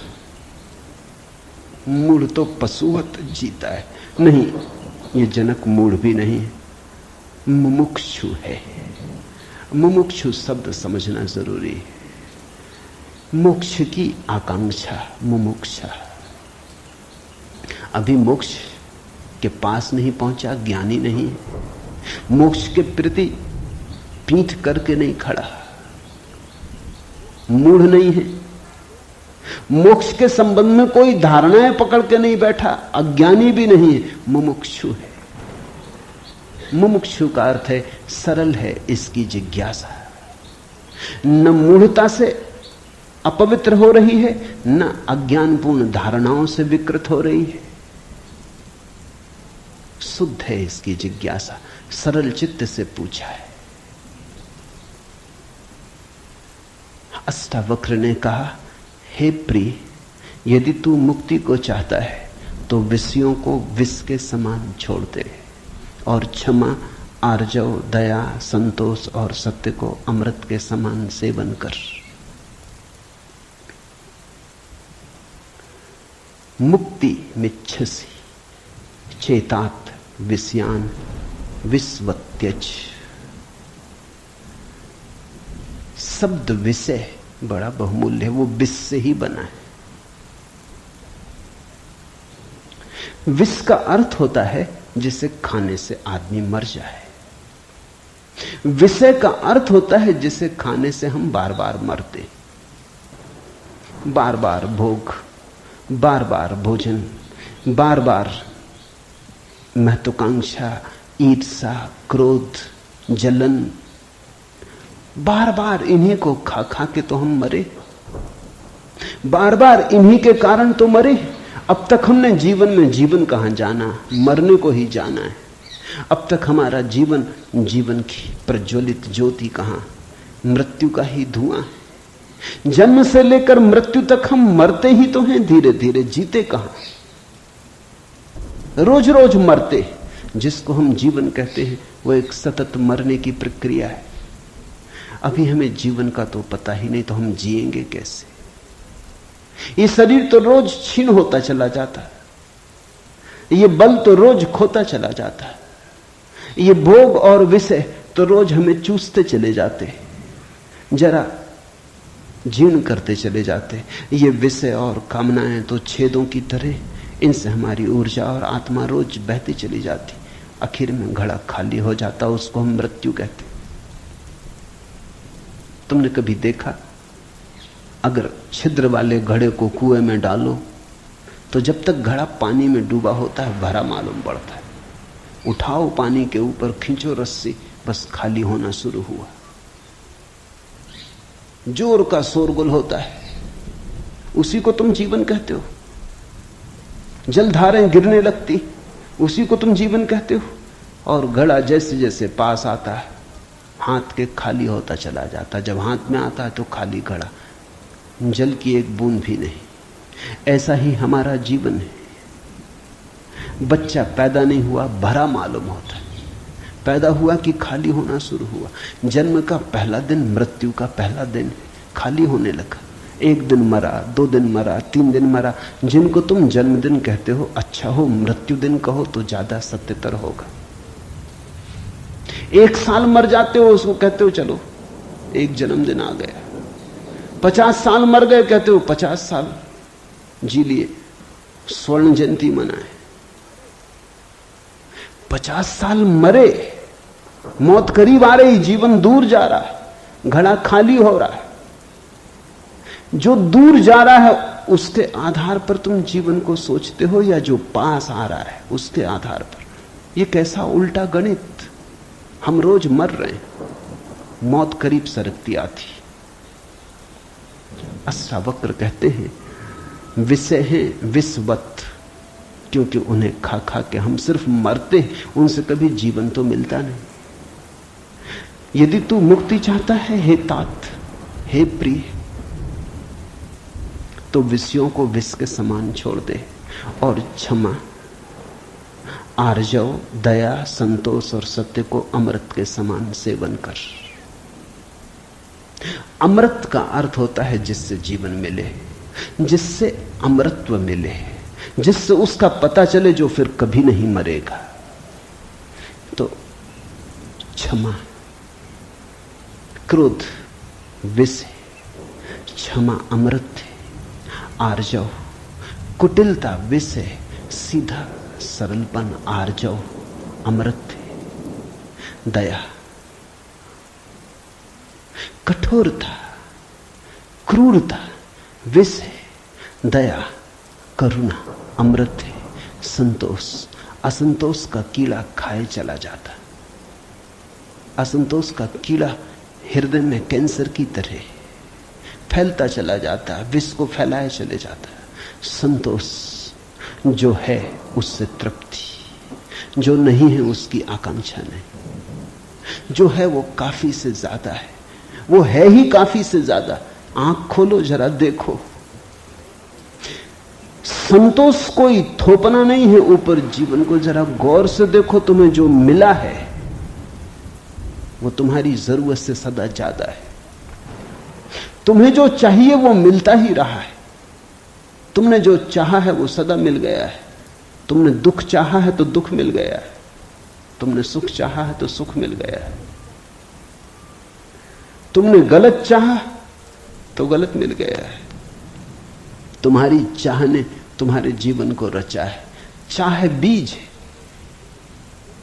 [SPEAKER 1] मूढ़ तो पशुवत जीता है। नहीं, ये जनक मूढ़ भी नहीं है, मुमुक्षु है। मुमुक्षु शब्द समझना जरूरी है। मोक्ष की आकांक्षा, मुमुक्षा। अभी मोक्ष के पास नहीं पहुंचा, ज्ञानी नहीं है। मोक्ष के प्रति पीठ करके नहीं खड़ा, मूढ़ नहीं है। मोक्ष के संबंध में कोई धारणाएं पकड़ के नहीं बैठा, अज्ञानी भी नहीं है, मुमुक्षु है। मुमुक्षु का अर्थ है सरल है इसकी जिज्ञासा, न मूढ़ता से अपवित्र हो रही है, न अज्ञानपूर्ण धारणाओं से विकृत हो रही है। शुद्ध है इसकी जिज्ञासा, सरल चित्त से पूछा है। अष्टावक्र ने कहा, हे प्रिय, यदि तू मुक्ति को चाहता है तो विषयों को विष के समान छोड़ दे और क्षमा, आर्जव, दया, संतोष और सत्य को अमृत के समान सेवन कर। मुक्ति मिच्छसि चेतात विषयान विस्वत्यज। शब्द विषय बड़ा बहुमूल्य है, वो विष से ही बना है। विष का अर्थ होता है जिसे खाने से आदमी मर जाए। विषय का अर्थ होता है जिसे खाने से हम बार बार मरते, बार बार भोग, बार बार भोजन, बार बार महत्वाकांक्षा, ईर्ष्या, क्रोध, जलन, बार बार इन्हीं को खा खा के तो हम मरे, बार बार इन्हीं के कारण तो मरे। अब तक हमने जीवन में जीवन कहां जाना, मरने को ही जाना है। अब तक हमारा जीवन, जीवन की प्रज्वलित ज्योति कहां, मृत्यु का ही धुआं है। जन्म से लेकर मृत्यु तक हम मरते ही तो हैं, धीरे धीरे, जीते कहां, रोज रोज मरते। जिसको हम जीवन कहते हैं वो एक सतत मरने की प्रक्रिया है। अभी हमें जीवन का तो पता ही नहीं, तो हम जिएंगे कैसे। ये शरीर तो रोज क्षीण होता चला जाता है, ये बल तो रोज खोता चला जाता है, ये भोग और विषय तो रोज हमें चूसते चले जाते, जरा जीर्ण करते चले जाते। ये विषय और कामनाएं तो छेदों की तरह, इनसे हमारी ऊर्जा और आत्मा रोज बहती चली जाती, आखिर में घड़ा खाली हो जाता, उसको हम मृत्यु कहते। तुमने कभी देखा, अगर छिद्र वाले घड़े को कुएं में डालो तो जब तक घड़ा पानी में डूबा होता है भरा मालूम पड़ता है। उठाओ पानी के ऊपर, खींचो रस्सी, बस खाली होना शुरू हुआ। जोर का शोरगुल होता है, उसी को तुम जीवन कहते हो। जलधारें गिरने लगती, उसी को तुम जीवन कहते हो। और घड़ा जैसे जैसे पास आता है, हाथ के खाली होता चला जाता। जब हाथ में आता है तो खाली घड़ा, जल की एक बूंद भी नहीं। ऐसा ही हमारा जीवन है। बच्चा पैदा नहीं हुआ, भरा मालूम होता है, पैदा हुआ कि खाली होना शुरू हुआ। जन्म का पहला दिन मृत्यु का पहला दिन, खाली होने लगा। एक दिन मरा, 2 दिन मरा, 3 दिन मरा। जिनको तुम जन्मदिन कहते हो, अच्छा हो मृत्यु दिन कहो तो ज्यादा सत्यतर होगा। 1 साल मर जाते हो, उसको कहते हो चलो एक जन्मदिन आ गया। 50 साल मर गए, कहते हो 50 साल जी लिए, स्वर्ण जयंती मनाए। 50 साल मरे, मौत करीब आ रही, जीवन दूर जा रहा है, घड़ा खाली हो रहा है। जो दूर जा रहा है उसके आधार पर तुम जीवन को सोचते हो, या जो पास आ रहा है उसके आधार पर? यह कैसा उल्टा गणित। हम रोज मर रहे हैं, मौत करीब सरकती आती। अष्टावक्र कहते हैं विषय हैं विषवत, क्योंकि उन्हें खा खा के हम सिर्फ मरते हैं, उनसे कभी जीवन तो मिलता नहीं। यदि तू मुक्ति चाहता है हे तात, हे प्रिय, तो विषयों को विष के समान छोड़ दे और क्षमा, आर्जव, दया, संतोष और सत्य को अमृत के समान सेवन कर। अमृत का अर्थ होता है जिससे जीवन मिले, जिससे अमृतत्व मिले, जिससे उसका पता चले जो फिर कभी नहीं मरेगा। तो क्षमा, क्रोध विष है, क्षमा अमृत है। आर्जव, कुटिलता विष है, सीधा सरलपन आर्जव अमृत है। दया, कठोरता, क्रूरता विष है, दया करुणा अमृत है। संतोष, असंतोष का कीड़ा खाए चला जाता, असंतोष का कीड़ा हृदय में कैंसर की तरह फैलता चला जाता है, विष को फैलाए चले जाता है। संतोष, जो है उससे तृप्ति, जो नहीं है उसकी आकांक्षा नहीं, जो है वो काफी से ज्यादा है, वो है ही काफी से ज्यादा। आंख खोलो जरा देखो, संतोष कोई थोपना नहीं है ऊपर, जीवन को जरा गौर से देखो। तुम्हें जो मिला है वो तुम्हारी जरूरत से सदा ज्यादा है। तुम्हें जो चाहिए वो मिलता ही रहा है। तुमने जो चाहा है वो सदा मिल गया है। तुमने दुख चाहा है तो दुख मिल गया है, तुमने सुख चाहा है तो सुख मिल गया है, तुमने गलत चाहा तो गलत मिल गया है। तुम्हारी चाह ने तुम्हारे जीवन को रचा है। चाह बीज है,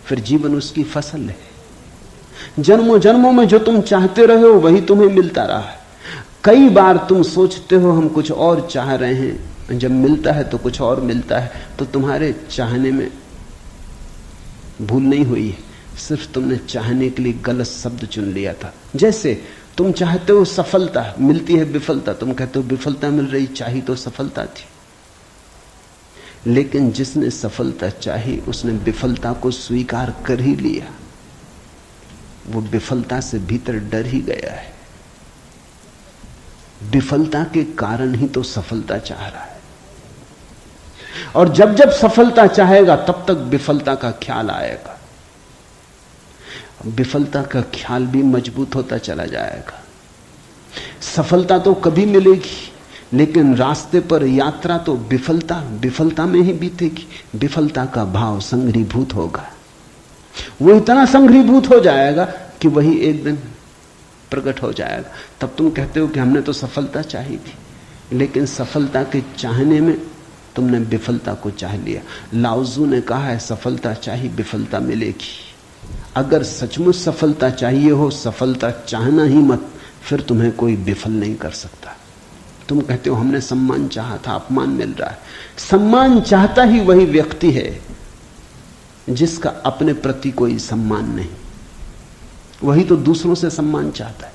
[SPEAKER 1] फिर जीवन उसकी फसल है। जन्मों जन्मों में जो तुम चाहते रहे हो वही तुम्हें मिलता रहा है। कई बार तुम सोचते हो हम कुछ और चाह रहे हैं, जब मिलता है तो कुछ और मिलता है, तो तुम्हारे चाहने में भूल नहीं हुई है, सिर्फ तुमने चाहने के लिए गलत शब्द चुन लिया था। जैसे तुम चाहते हो सफलता, मिलती है विफलता, तुम कहते हो विफलता मिल रही, चाही तो सफलता थी। लेकिन जिसने सफलता चाही उसने विफलता को स्वीकार कर ही लिया, वो विफलता से भीतर डर ही गया है। विफलता के कारण ही तो सफलता चाह रहा है, और जब जब सफलता चाहेगा तब तक विफलता का ख्याल आएगा। विफलता का ख्याल भी मजबूत होता चला जाएगा। सफलता तो कभी मिलेगी, लेकिन रास्ते पर यात्रा तो विफलता में ही बीतेगी। विफलता का भाव संघरीभूत होगा, वो इतना संघरीभूत हो जाएगा कि वही एक दिन प्रकट हो जाएगा। तब तुम कहते हो कि हमने तो सफलता चाही थी, लेकिन सफलता के चाहने में तुमने विफलता को चाह लिया। लाओजू ने कहा है सफलता चाहिए विफलता मिलेगी। अगर सचमुच सफलता चाहिए हो, सफलता चाहना ही मत, फिर तुम्हें कोई विफल नहीं कर सकता। तुम कहते हो हमने सम्मान चाहा था, अपमान मिल रहा है। सम्मान चाहता ही वही व्यक्ति है जिसका अपने प्रति कोई सम्मान नहीं, वही तो दूसरों से सम्मान चाहता है।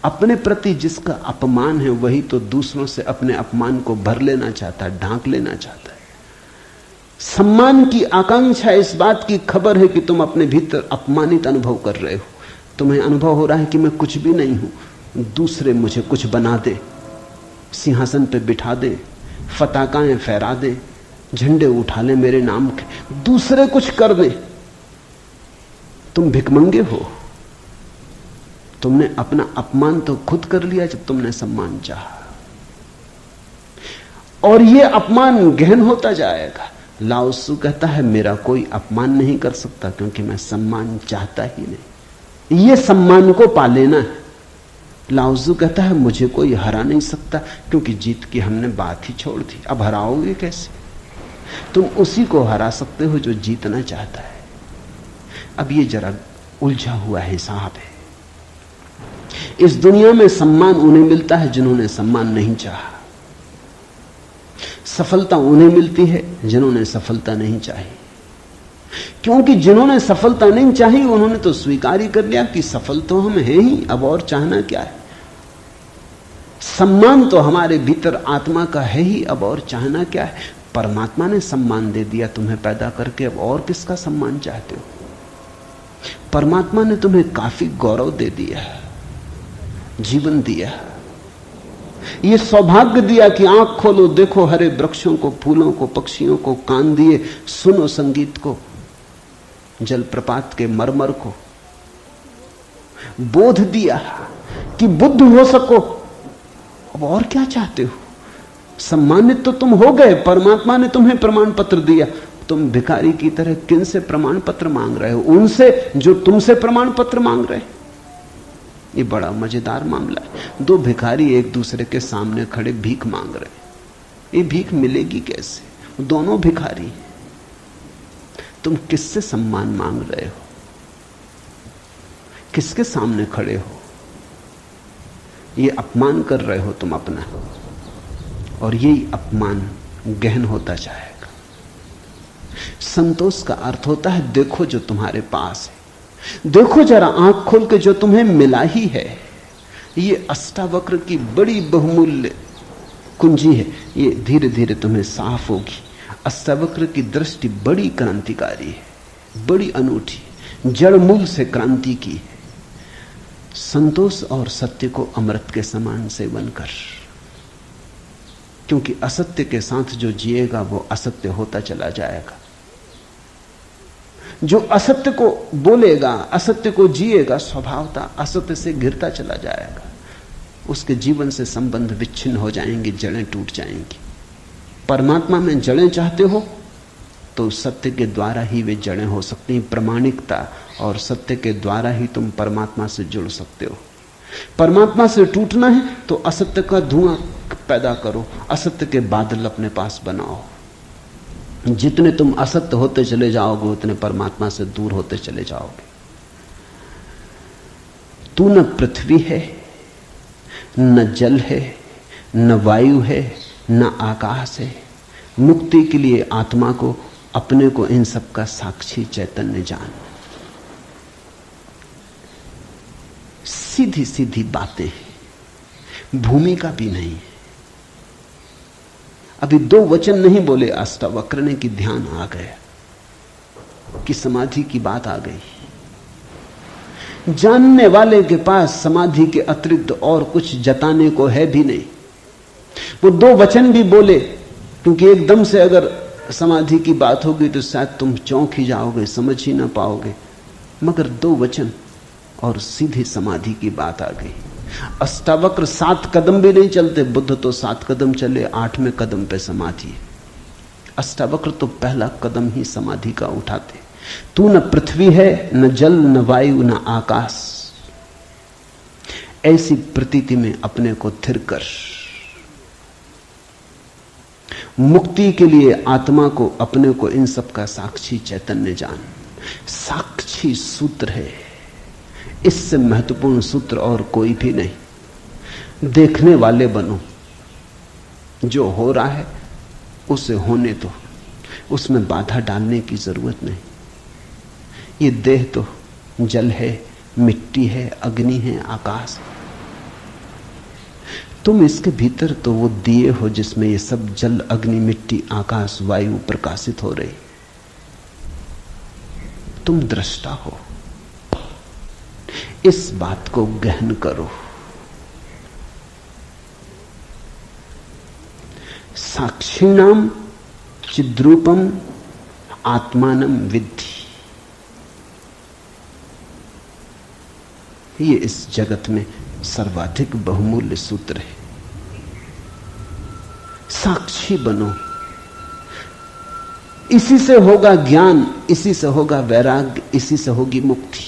[SPEAKER 1] अपने प्रति जिसका अपमान है वही तो दूसरों से अपने अपमान को भर लेना चाहता है, ढांक लेना चाहता है। सम्मान की आकांक्षा इस बात की खबर है कि तुम अपने भीतर अपमानित अनुभव कर रहे हो। तुम्हें अनुभव हो रहा है कि मैं कुछ भी नहीं हूं, दूसरे मुझे कुछ बना दे, सिंहासन पे बिठा दे, पताकाएं फहरा दे, झंडे उठा ले मेरे नाम के, दूसरे कुछ कर दे। तुम भिखमंगे हो। तुमने अपना अपमान तो खुद कर लिया जब तुमने सम्मान चाहा, और यह अपमान गहन होता जाएगा। लाओत्सु कहता है मेरा कोई अपमान नहीं कर सकता, क्योंकि मैं सम्मान चाहता ही नहीं। ये सम्मान को पा लेना है। लाओजू कहता है मुझे कोई हरा नहीं सकता, क्योंकि जीत की हमने बात ही छोड़ दी। अब हराओगे कैसे? तुम उसी को हरा सकते हो जो जीतना चाहता है। अब ये जरा उलझा हुआ हिसाब है। इस दुनिया में सम्मान उन्हें मिलता है जिन्होंने सम्मान नहीं चाहा। सफलता उन्हें मिलती है जिन्होंने सफलता नहीं चाही, क्योंकि जिन्होंने सफलता नहीं चाही उन्होंने तो स्वीकार ही कर लिया कि सफल तो हम हैं ही, अब और चाहना क्या है। सम्मान तो हमारे भीतर आत्मा का है ही, अब और चाहना क्या है। परमात्मा ने सम्मान दे दिया तुम्हें पैदा करके, अब और किसका सम्मान चाहते हो? परमात्मा ने तुम्हें काफी गौरव दे दिया, जीवन दिया, ये सौभाग्य दिया कि आंख खोलो, देखो हरे वृक्षों को, फूलों को, पक्षियों को, कान दिए, सुनो संगीत को, जलप्रपात के मरमर को, बोध दिया कि बुद्ध हो सको। अब और क्या चाहते हो? सम्मानित तो तुम हो गए, परमात्मा ने तुम्हें प्रमाण पत्र दिया। तुम भिखारी की तरह किन से प्रमाण पत्र मांग रहे हो? उनसे जो तुमसे प्रमाण पत्र मांग रहे। ये बड़ा मजेदार मामला है। दो भिखारी एक दूसरे के सामने खड़े भीख मांग रहे। ये भीख मिलेगी कैसे? दोनों भिखारी। तुम किससे सम्मान मांग रहे हो? किसके सामने खड़े हो? ये अपमान कर रहे हो तुम अपना, और यही अपमान गहन होता जाएगा। संतोष का अर्थ होता है देखो जो तुम्हारे पास है, देखो जरा आंख खोल के जो तुम्हें मिला ही है। ये अष्टावक्र की बड़ी बहुमूल्य कुंजी है, ये धीरे धीरे तुम्हें साफ होगी। अष्टावक्र की दृष्टि बड़ी क्रांतिकारी है, बड़ी अनूठी, जड़ मूल से क्रांति की है। संतोष और सत्य को अमृत के समान सेवन कर, क्योंकि असत्य के साथ जो जिएगा वो असत्य होता चला जाएगा। जो असत्य को बोलेगा, असत्य को जिएगा, स्वभावता असत्य से घिरता चला जाएगा। उसके जीवन से संबंध विच्छिन्न हो जाएंगे, जड़ें टूट जाएंगी। परमात्मा में जड़ें चाहते हो तो सत्य के द्वारा ही वे जड़ें हो सकती हैं। प्रामाणिकता और सत्य के द्वारा ही तुम परमात्मा से जुड़ सकते हो। परमात्मा से टूटना है तो असत्य का धुआं पैदा करो, असत्य के बादल अपने पास बनाओ। जितने तुम असत्य होते चले जाओगे उतने परमात्मा से दूर होते चले जाओगे। तू न पृथ्वी है, न जल है, न वायु है, न आकाश है। मुक्ति के लिए आत्मा को, अपने को, इन सब का साक्षी चैतन्य जान। सीधी सीधी बातें, भूमिका भी नहीं है। अभी दो वचन नहीं बोले अष्टावक्र ने कि ध्यान आ गया, कि समाधि की बात आ गई। जानने वाले के पास समाधि के अतिरिक्त और कुछ जताने को है भी नहीं। वो दो वचन भी बोले, क्योंकि एकदम से अगर समाधि की बात होगी तो शायद तुम चौंक ही जाओगे, समझ ही ना पाओगे। मगर दो वचन और सीधी समाधि की बात आ गई। अष्टावक्र 7 कदम भी नहीं चलते, बुद्ध तो 7 कदम चले, 8वें कदम पे समाधि। अष्टावक्र तो पहला कदम ही समाधि का उठाते। तू न पृथ्वी है, न जल, न वायु, न आकाश। ऐसी प्रतीति में अपने को थिर कर। मुक्ति के लिए आत्मा को, अपने को, इन सब का साक्षी चैतन्य जान। साक्षी सूत्र है, इससे महत्वपूर्ण सूत्र और कोई भी नहीं। देखने वाले बनो, जो हो रहा है उसे होने दो, उसमें बाधा डालने की जरूरत नहीं। ये देह तो जल है, मिट्टी है, अग्नि है, आकाश है। तुम इसके भीतर तो वो दिए हो जिसमें ये सब जल, अग्नि, मिट्टी, आकाश, वायु प्रकाशित हो रही। तुम दृष्टा हो। इस बात को गहन करो। साक्षिणाम चिद्रूपम आत्मानम विद्धि। ये इस जगत में सर्वाधिक बहुमूल्य सूत्र है। साक्षी बनो। इसी से होगा ज्ञान, इसी से होगा वैराग्य, इसी से होगी मुक्ति।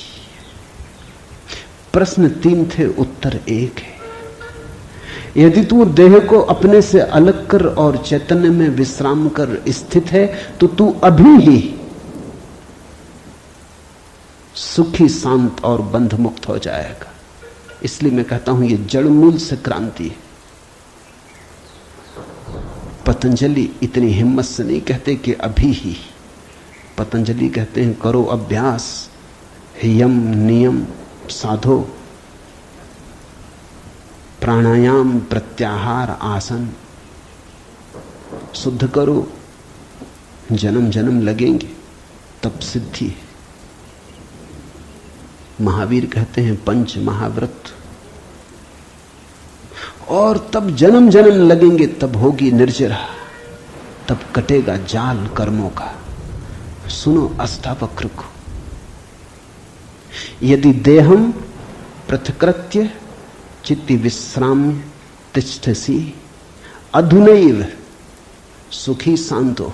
[SPEAKER 1] प्रश्न 3 थे, उत्तर 1 है। यदि तू देह को अपने से अलग कर और चैतन्य में विश्राम कर स्थित है तो तू अभी ही सुखी, शांत और बंध मुक्त हो जाएगा। इसलिए मैं कहता हूं यह जड़ मूल से क्रांति है। पतंजलि इतनी हिम्मत से नहीं कहते कि अभी ही। पतंजलि कहते हैं करो अभ्यास, यम नियम साधो, प्राणायाम प्रत्याहार आसन शुद्ध करो, जन्म जन्म लगेंगे तब सिद्धि है। महावीर कहते हैं पंच महाव्रत, और तब जन्म जन्म लगेंगे, तब होगी निर्जरा, तब कटेगा जाल कर्मों का। सुनो अष्टावक्र को, यदि देहम पृथकृत्य चित्ति विश्राम्य तिष्ठसि अधुनैव सुखी शांतो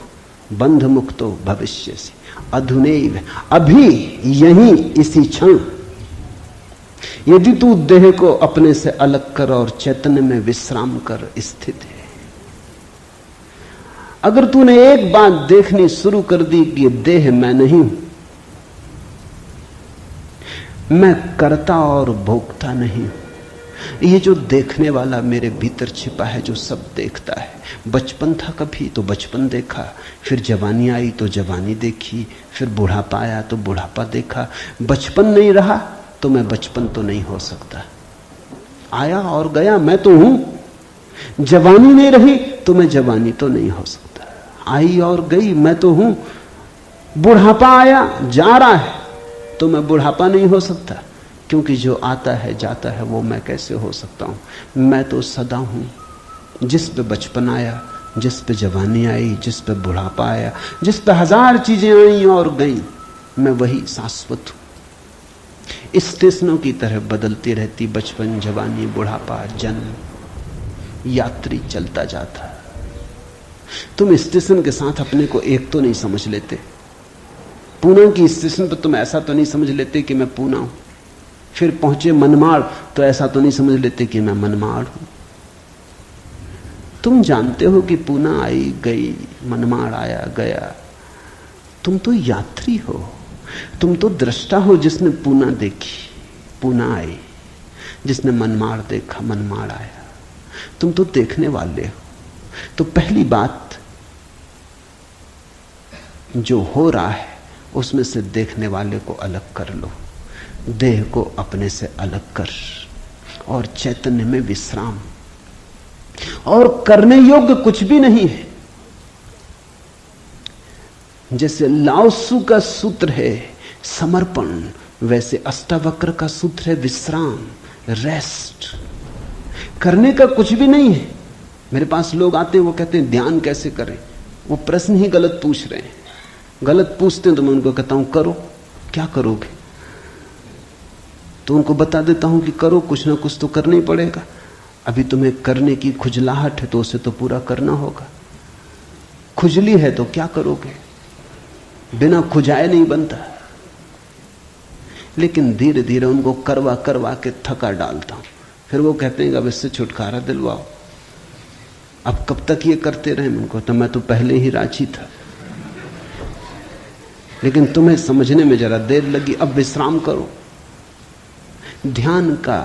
[SPEAKER 1] बंध मुक्तो भविष्यसि। अधुनैव, अभी, यहीं, इसी क्षण। यदि तू देह को अपने से अलग कर और चैतन्य में विश्राम कर स्थित है। अगर तूने एक बात देखनी शुरू कर दी कि देह मैं नहीं हूं, मैं करता और भोगता नहीं हूं, ये जो देखने वाला मेरे भीतर छिपा है, जो सब देखता है। बचपन था कभी तो बचपन देखा, फिर जवानी आई तो जवानी देखी, फिर बुढ़ापा आया तो बुढ़ापा देखा। बचपन नहीं रहा तो मैं बचपन तो नहीं हो सकता। आया और गया, मैं तो हूं। जवानी नहीं रही तो मैं जवानी तो नहीं हो सकता। आई और गई, मैं तो हूं। बुढ़ापा आया जा रहा है तो मैं बुढ़ापा नहीं हो सकता, क्योंकि जो आता है जाता है वो मैं कैसे हो सकता हूं। मैं तो सदा हूं। जिस पे बचपन आया, जिस पे जवानी आई, जिस पे बुढ़ापा आया, जिस पे हजार चीजें आई और गई, मैं वही शाश्वत हूं। स्टेशनों की तरह बदलती रहती बचपन, जवानी, बुढ़ापा, जन्म, यात्री चलता जाता। तुम स्टेशन के साथ अपने को एक तो नहीं समझ लेते। पूना की स्टेशन पर तुम ऐसा तो नहीं समझ लेते कि मैं पूना हूं। फिर पहुंचे मनमाड़ तो ऐसा तो नहीं समझ लेते कि मैं मनमाड़ हूं। तुम जानते हो कि पूना आई गई, मनमाड़ आया गया। तुम तो यात्री हो, तुम तो दृष्टा हो जिसने पूना देखी, पूना आई, जिसने मनमाड़ देखा, मनमाड़ आया। तुम तो देखने वाले हो। तो पहली बात, जो हो रहा है उसमें से देखने वाले को अलग कर लो। देह को अपने से अलग कर और चैतन्य में विश्राम। और करने योग्य कुछ भी नहीं है। जैसे लाओसु का सूत्र है समर्पण, वैसे अष्टावक्र का सूत्र है विश्राम, रेस्ट। करने का कुछ भी नहीं है। मेरे पास लोग आते हैं, वो कहते हैं ध्यान कैसे करें। वो प्रश्न ही गलत पूछ रहे हैं। गलत पूछते हैं तो मैं उनको कहता हूं करो। क्या करोगे? तो उनको बता देता हूं कि करो, कुछ ना कुछ तो करना ही पड़ेगा। अभी तुम्हें करने की खुजलाहट है तो उसे तो पूरा करना होगा। खुजली है तो क्या करोगे? बिना खुजाए नहीं बनता। लेकिन धीरे धीरे उनको करवा करवा के थका डालता हूं। फिर वो कहते हैं अब इससे छुटकारा दिलवाओ। अब कब तक ये करते रहे? उनको तो मैं तो पहले ही राजी था, लेकिन तुम्हें समझने में जरा देर लगी। अब विश्राम करो। ध्यान का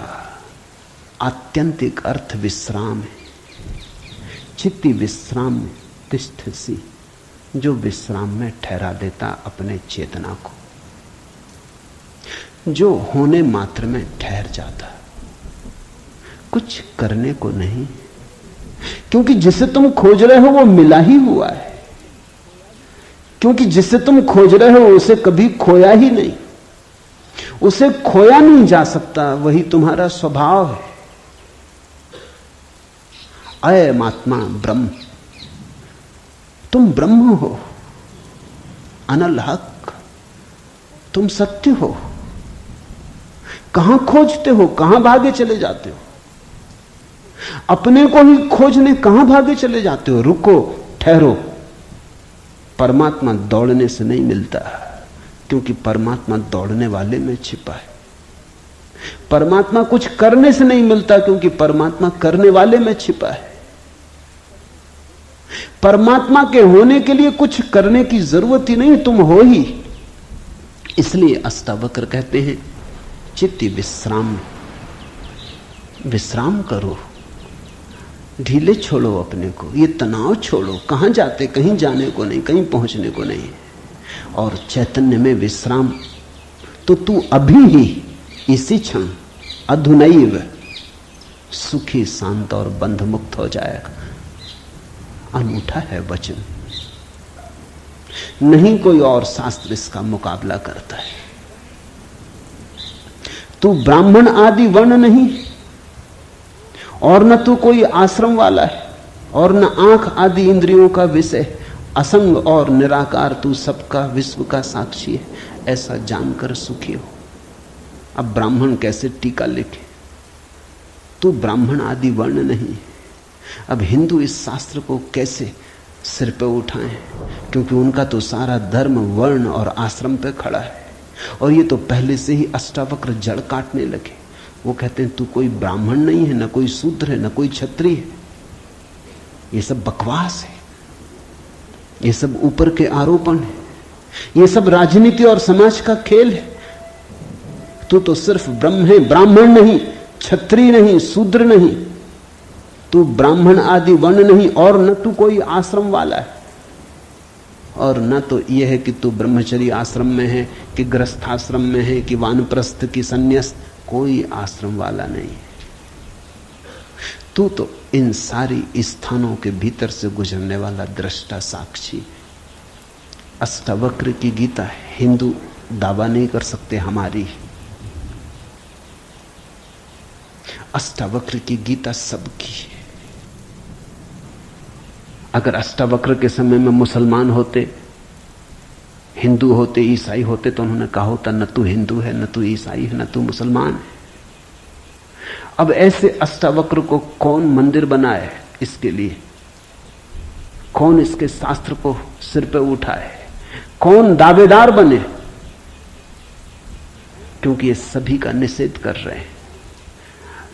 [SPEAKER 1] आत्यंतिक अर्थ विश्राम है। चित्ती विश्राम में तिष्ठसि, जो विश्राम में ठहरा देता अपने चेतना को, जो होने मात्र में ठहर जाता, कुछ करने को नहीं। क्योंकि जिसे तुम खोज रहे हो वो मिला ही हुआ है। क्योंकि जिसे तुम खोज रहे हो उसे कभी खोया ही नहीं। उसे खोया नहीं जा सकता, वही तुम्हारा स्वभाव है। अयम आत्मा ब्रह्म, तुम ब्रह्म हो, अनल हक, तुम सत्य हो। कहां खोजते हो? कहां भागे चले जाते हो? अपने को ही खोजने कहां भागे चले जाते हो? रुको, ठहरो। परमात्मा दौड़ने से नहीं मिलता, क्योंकि परमात्मा दौड़ने वाले में छिपा है। परमात्मा कुछ करने से नहीं मिलता, क्योंकि परमात्मा करने वाले में छिपा है। परमात्मा के होने के लिए कुछ करने की जरूरत ही नहीं, तुम हो ही। इसलिए अष्टावक्र कहते हैं चित्ति विश्राम, विश्राम करो, ढीले छोड़ो अपने को, ये तनाव छोड़ो। कहां जाते? कहीं जाने को नहीं, कहीं पहुंचने को नहीं। और चैतन्य में विश्राम, तो तू अभी ही इसी क्षण अधुनैव सुखी, शांत और बंध मुक्त हो जाएगा। अनूठा है वचन, नहीं कोई और शास्त्र इसका मुकाबला करता है। तू ब्राह्मण आदि वर्ण नहीं, और न तू कोई आश्रम वाला है, और न आंख आदि इंद्रियों का विषय। असंग और निराकार तू सबका, विश्व का साक्षी है, ऐसा जानकर सुखी हो। अब ब्राह्मण कैसे टीका लिखे? तू ब्राह्मण आदि वर्ण नहीं। अब हिंदू इस शास्त्र को कैसे सिर पे उठाएं, क्योंकि उनका तो सारा धर्म वर्ण और आश्रम पे खड़ा है। और ये तो पहले से ही अष्टावक्र जड़ काटने लगे। वो कहते हैं तू कोई ब्राह्मण नहीं है, न कोई शूद्र है, न कोई क्षत्रिय है। ये सब बकवास है, ये सब ऊपर के आरोपण है, ये सब राजनीति और समाज का खेल है। तू तो सिर्फ ब्रह्म है, ब्राह्मण नहीं, क्षत्रिय नहीं, शूद्र नहीं। तू ब्राह्मण आदि वर्ण नहीं, और न तू कोई आश्रम वाला है, और न तो यह है कि तू ब्रह्मचर्य आश्रम में है, कि गृहस्थाश्रम में है, कि वानप्रस्थ की संन्यास। कोई आश्रम वाला नहीं है। तू तो इन सारी स्थानों के भीतर से गुजरने वाला दृष्टा साक्षी। अष्टावक्र की गीता है, हिंदू दावा नहीं कर सकते हमारी। अष्टावक्र की गीता सबकी है। अगर अष्टावक्र के समय में मुसलमान होते, हिंदू होते, ईसाई होते, तो उन्होंने कहा होता न तू हिंदू है, न तू ईसाई है, न तू मुसलमान है। अब ऐसे अष्टावक्र को कौन मंदिर बनाए? इसके लिए कौन इसके शास्त्र को सिर पे उठाए? कौन दावेदार बने? क्योंकि ये सभी का निषेध कर रहे हैं।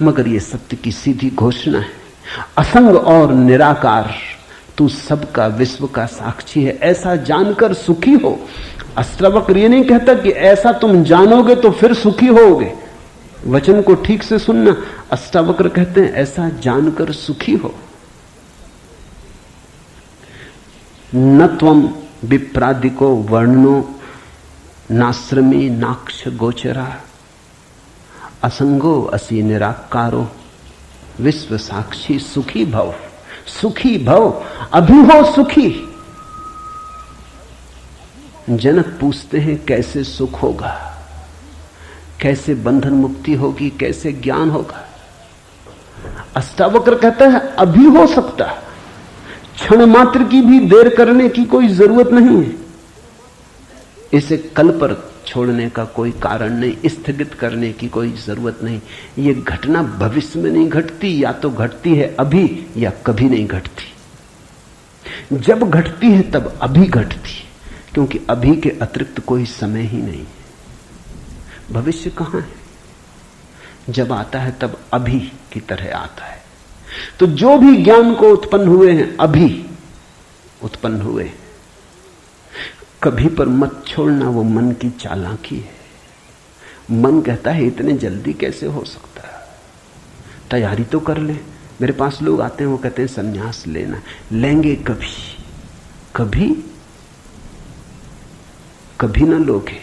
[SPEAKER 1] मगर ये सत्य की सीधी घोषणा है, असंग और निराकार तू सबका, विश्व का साक्षी है, ऐसा जानकर सुखी हो। अष्टावक्र ये नहीं कहता कि ऐसा तुम जानोगे तो फिर सुखी होगे। वचन को ठीक से सुनना। अष्टावक्र कहते हैं ऐसा जानकर सुखी हो। न त्वम विप्रादिको वर्णनो नाश्रमी नाक्ष गोचरा, असंगो असि निराकारो विश्व साक्षी सुखी भव। सुखी भव, अभी हो सुखी। जनक पूछते हैं कैसे सुख होगा, कैसे बंधन मुक्ति होगी, कैसे ज्ञान होगा? अष्टावक्र कहता है अभी हो सकता, क्षण मात्र की भी देर करने की कोई जरूरत नहीं है। इसे कल पर छोड़ने का कोई कारण नहीं, स्थगित करने की कोई जरूरत नहीं। ये घटना भविष्य में नहीं घटती, या तो घटती है अभी या कभी नहीं घटती। जब घटती है तब अभी घटती है, क्योंकि अभी के अतिरिक्त कोई समय ही नहीं। भविष्य कहां है? जब आता है तब अभी की तरह आता है। तो जो भी ज्ञान को उत्पन्न हुए हैं अभी उत्पन्न हुए। कभी पर मत छोड़ना, वो मन की चालाकी है। मन कहता है इतने जल्दी कैसे हो सकता है, तैयारी तो कर ले। मेरे पास लोग आते हैं, वो कहते हैं संन्यास लेना। लेंगे कभी? कभी कभी ना लोगे।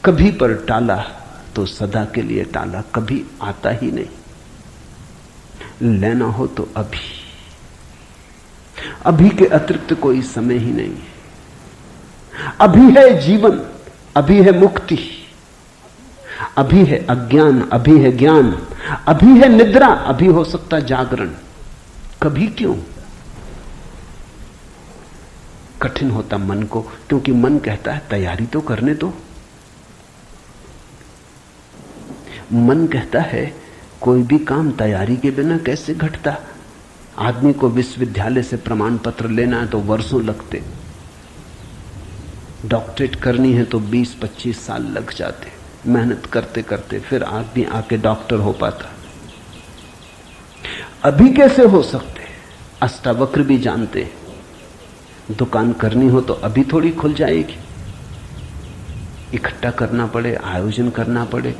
[SPEAKER 1] कभी पर टाला तो सदा के लिए टाला, कभी आता ही नहीं। लेना हो तो अभी, अभी के अतिरिक्त कोई समय ही नहीं है। अभी है जीवन, अभी है मुक्ति, अभी है अज्ञान, अभी है ज्ञान, अभी है निद्रा, अभी हो सकता जागरण। कभी क्यों? कठिन होता मन को, क्योंकि मन कहता है तैयारी तो करने दो। मन कहता है कोई भी काम तैयारी के बिना कैसे घटता। आदमी को विश्वविद्यालय से प्रमाण पत्र लेना है तो वर्षों लगते, डॉक्टरेट करनी है तो 20-25 साल लग जाते। मेहनत करते करते फिर आदमी आके डॉक्टर हो पाता। अभी कैसे हो सकते? अष्टावक्र भी जानते, दुकान करनी हो तो अभी थोड़ी खुल जाएगी। इकट्ठा करना पड़े, आयोजन करना पड़े,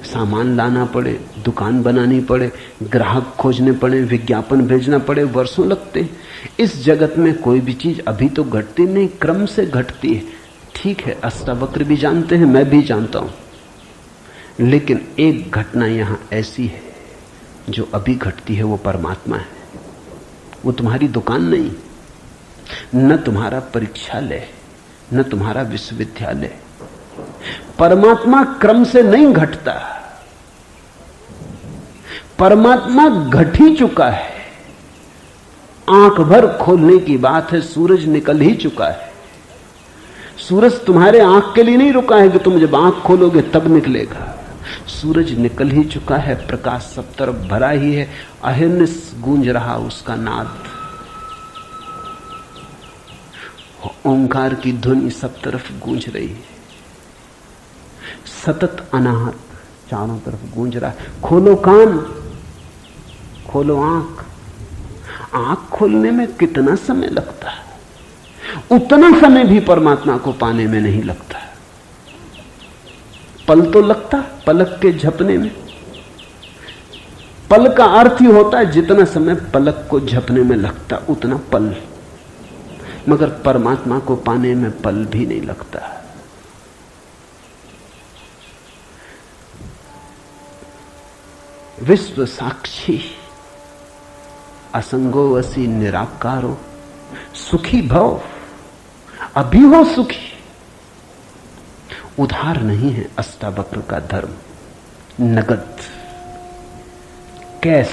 [SPEAKER 1] सामान लाना पड़े, दुकान बनानी पड़े, ग्राहक खोजने पड़े, विज्ञापन भेजना पड़े, वर्षों लगते। इस जगत में कोई भी चीज अभी तो घटती नहीं, क्रम से घटती है। ठीक है, अष्टावक्र भी जानते हैं, मैं भी जानता हूं, लेकिन एक घटना यहां ऐसी है जो अभी घटती है, वो परमात्मा है। वो तुम्हारी दुकान नहीं, न तुम्हारा परीक्षालय, न तुम्हारा विश्वविद्यालय। परमात्मा क्रम से नहीं घटता, परमात्मा घट ही चुका है। आंख भर खोलने की बात है, सूरज निकल ही चुका है। सूरज तुम्हारे आंख के लिए नहीं रुका है कि तुम जब आंख खोलोगे तब निकलेगा। सूरज निकल ही चुका है, प्रकाश सब तरफ भरा ही है, अहिर्निश गूंज रहा उसका नाद, ओंकार की ध्वनि सब तरफ गूंज रही है, सतत अनाहत चारों तरफ गूंज रहा है। खोलो कान, खोलो आंख। आंख खोलने में कितना समय लगता है, उतना समय भी परमात्मा को पाने में नहीं लगता। पल तो लगता, पलक के झपने में। पल का अर्थ ही होता है जितना समय पलक को झपने में लगता उतना पल, मगर परमात्मा को पाने में पल भी नहीं लगता। विश्व साक्षी असंगो वसी निराकारो सुखी भव, अभी हो सुखी। उधार नहीं है अष्टावक्र का धर्म, नगद, कैश।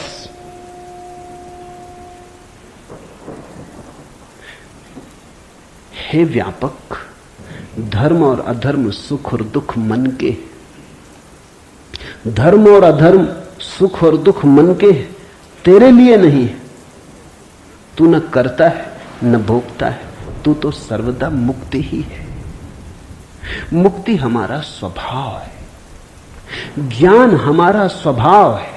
[SPEAKER 1] हे व्यापक, धर्म और अधर्म, सुख और दुख मन के। धर्म और अधर्म, सुख और दुख मन के, तेरे लिए नहीं। तू न करता है न भोगता है, तू तो सर्वदा मुक्ति ही है। मुक्ति हमारा स्वभाव है, ज्ञान हमारा स्वभाव है,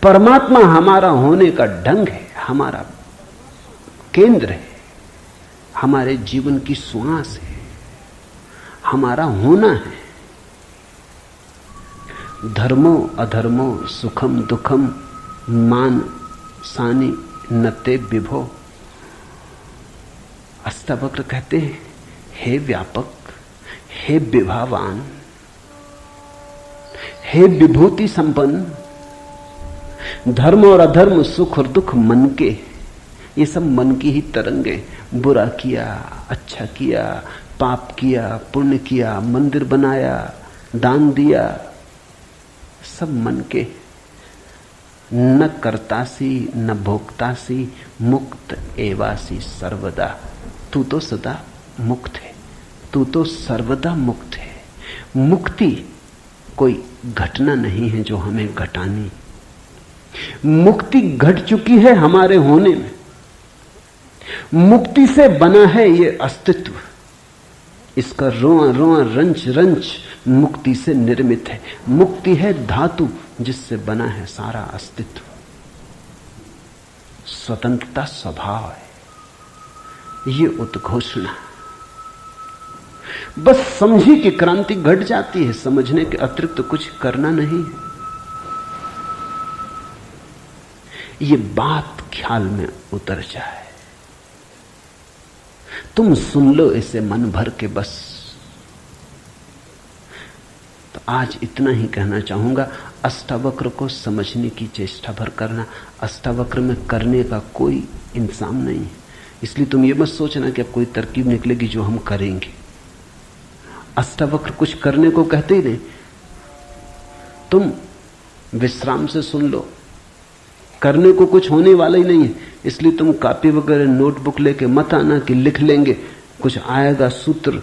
[SPEAKER 1] परमात्मा हमारा होने का ढंग है, हमारा केंद्र है, हमारे जीवन की श्वास है, हमारा होना है। धर्मो अधर्मो सुखम दुखम मान सानी नते विभो। अष्टावक्र कहते हैं, हे व्यापक, हे विभावान, हे विभूति संपन्न, धर्म और अधर्म, सुख और दुख मन के, ये सब मन की ही तरंगे। बुरा किया, अच्छा किया, पाप किया, पुण्य किया, मंदिर बनाया, दान दिया, सब मन के। न करतासी न भोक्तासी, मुक्त एवासी सर्वदा। तू तो सदा मुक्त है, तू तो सर्वदा मुक्त है। मुक्ति कोई घटना नहीं है जो हमें घटानी, मुक्ति घट चुकी है हमारे होने में। मुक्ति से बना है ये अस्तित्व, इसका रोआ रोआ रंच रंच मुक्ति से निर्मित है। मुक्ति है धातु जिससे बना है सारा अस्तित्व। स्वतंत्रता स्वभाव है, ये उद्घोषणा। बस समझी कि क्रांति घट जाती है, समझने के अतिरिक्त कुछ करना नहीं है। ये बात ख्याल में उतर जाए, तुम सुन लो इसे मन भर के बस। तो आज इतना ही कहना चाहूंगा। अष्टावक्र को समझने की चेष्टा भर करना। अष्टावक्र में करने का कोई इंतजाम नहीं है, इसलिए तुम ये मत सोचना कि अब कोई तरकीब निकलेगी जो हम करेंगे। अष्टावक्र कुछ करने को कहते ही नहीं, तुम विश्राम से सुन लो। करने को कुछ होने वाला ही नहीं है, इसलिए तुम कॉपी वगैरह नोटबुक लेके मत आना कि लिख लेंगे, कुछ आएगा सूत्र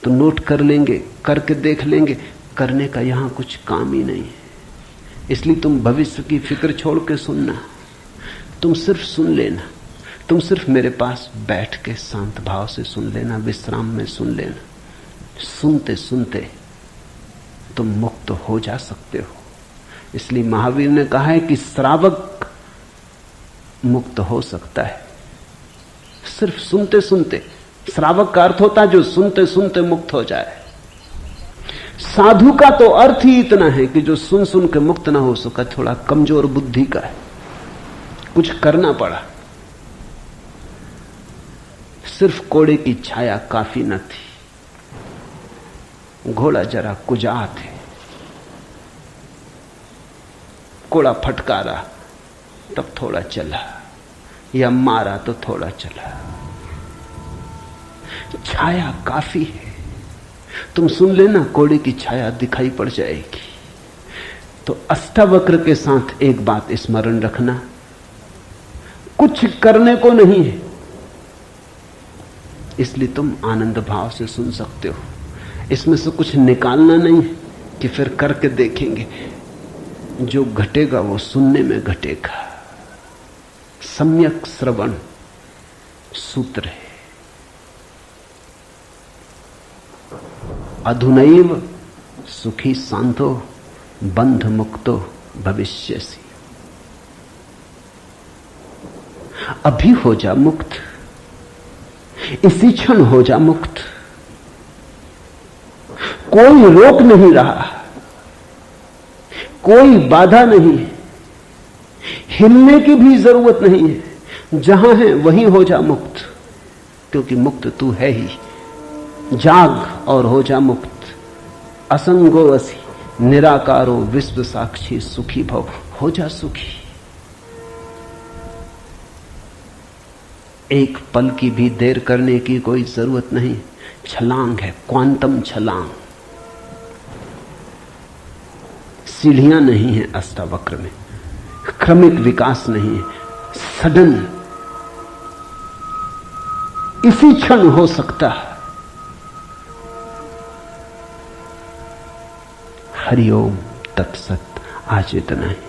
[SPEAKER 1] तो नोट कर लेंगे, करके देख लेंगे। करने का यहां कुछ काम ही नहीं है, इसलिए तुम भविष्य की फिक्र छोड़ के सुनना। तुम सिर्फ सुन लेना, तुम सिर्फ मेरे पास बैठ के शांत भाव से सुन लेना, विश्राम में सुन लेना। सुनते सुनते तुम मुक्त हो जा सकते हो। इसलिए महावीर ने कहा है कि श्रावक मुक्त हो सकता है सिर्फ सुनते सुनते। श्रावक का अर्थ होता है जो सुनते सुनते मुक्त हो जाए। साधु का तो अर्थ ही इतना है कि जो सुन सुन के मुक्त ना हो सका, थोड़ा कमजोर बुद्धि का है, कुछ करना पड़ा। सिर्फ कोड़े की छाया काफी न थी, घोड़ा जरा कुजात है, कोड़ा फटकारा तब थोड़ा चला, या मारा तो थोड़ा चला। छाया काफी है। तुम सुन लेना, कोड़े की छाया दिखाई पड़ जाएगी। तो अष्टावक्र के साथ एक बात स्मरण रखना, कुछ करने को नहीं है, इसलिए तुम आनंद भाव से सुन सकते हो। इसमें से कुछ निकालना नहीं है कि फिर करके देखेंगे। जो घटेगा वो सुनने में घटेगा। सम्यक श्रवण सूत्र है। अधुनैव सुखी शांतो बंध मुक्तो भविष्यसि। अभी हो जा मुक्त, इसी क्षण हो जा मुक्त। कोई रोक नहीं रहा, कोई बाधा नहीं है, हिलने की भी जरूरत नहीं है। जहां है वहीं हो जा मुक्त, क्योंकि मुक्त तू है ही। जाग और हो जा मुक्त। असंगो असि निराकारो विश्व साक्षी सुखी भव। हो जा सुखी। एक पल की भी देर करने की कोई जरूरत नहीं। छलांग है, क्वांटम छलांग। सीढ़ियां नहीं है अष्टावक्र में, क्रमिक विकास नहीं है, सडन इसी क्षण हो सकता है। हरिओम तत्सत। आज इतना ही।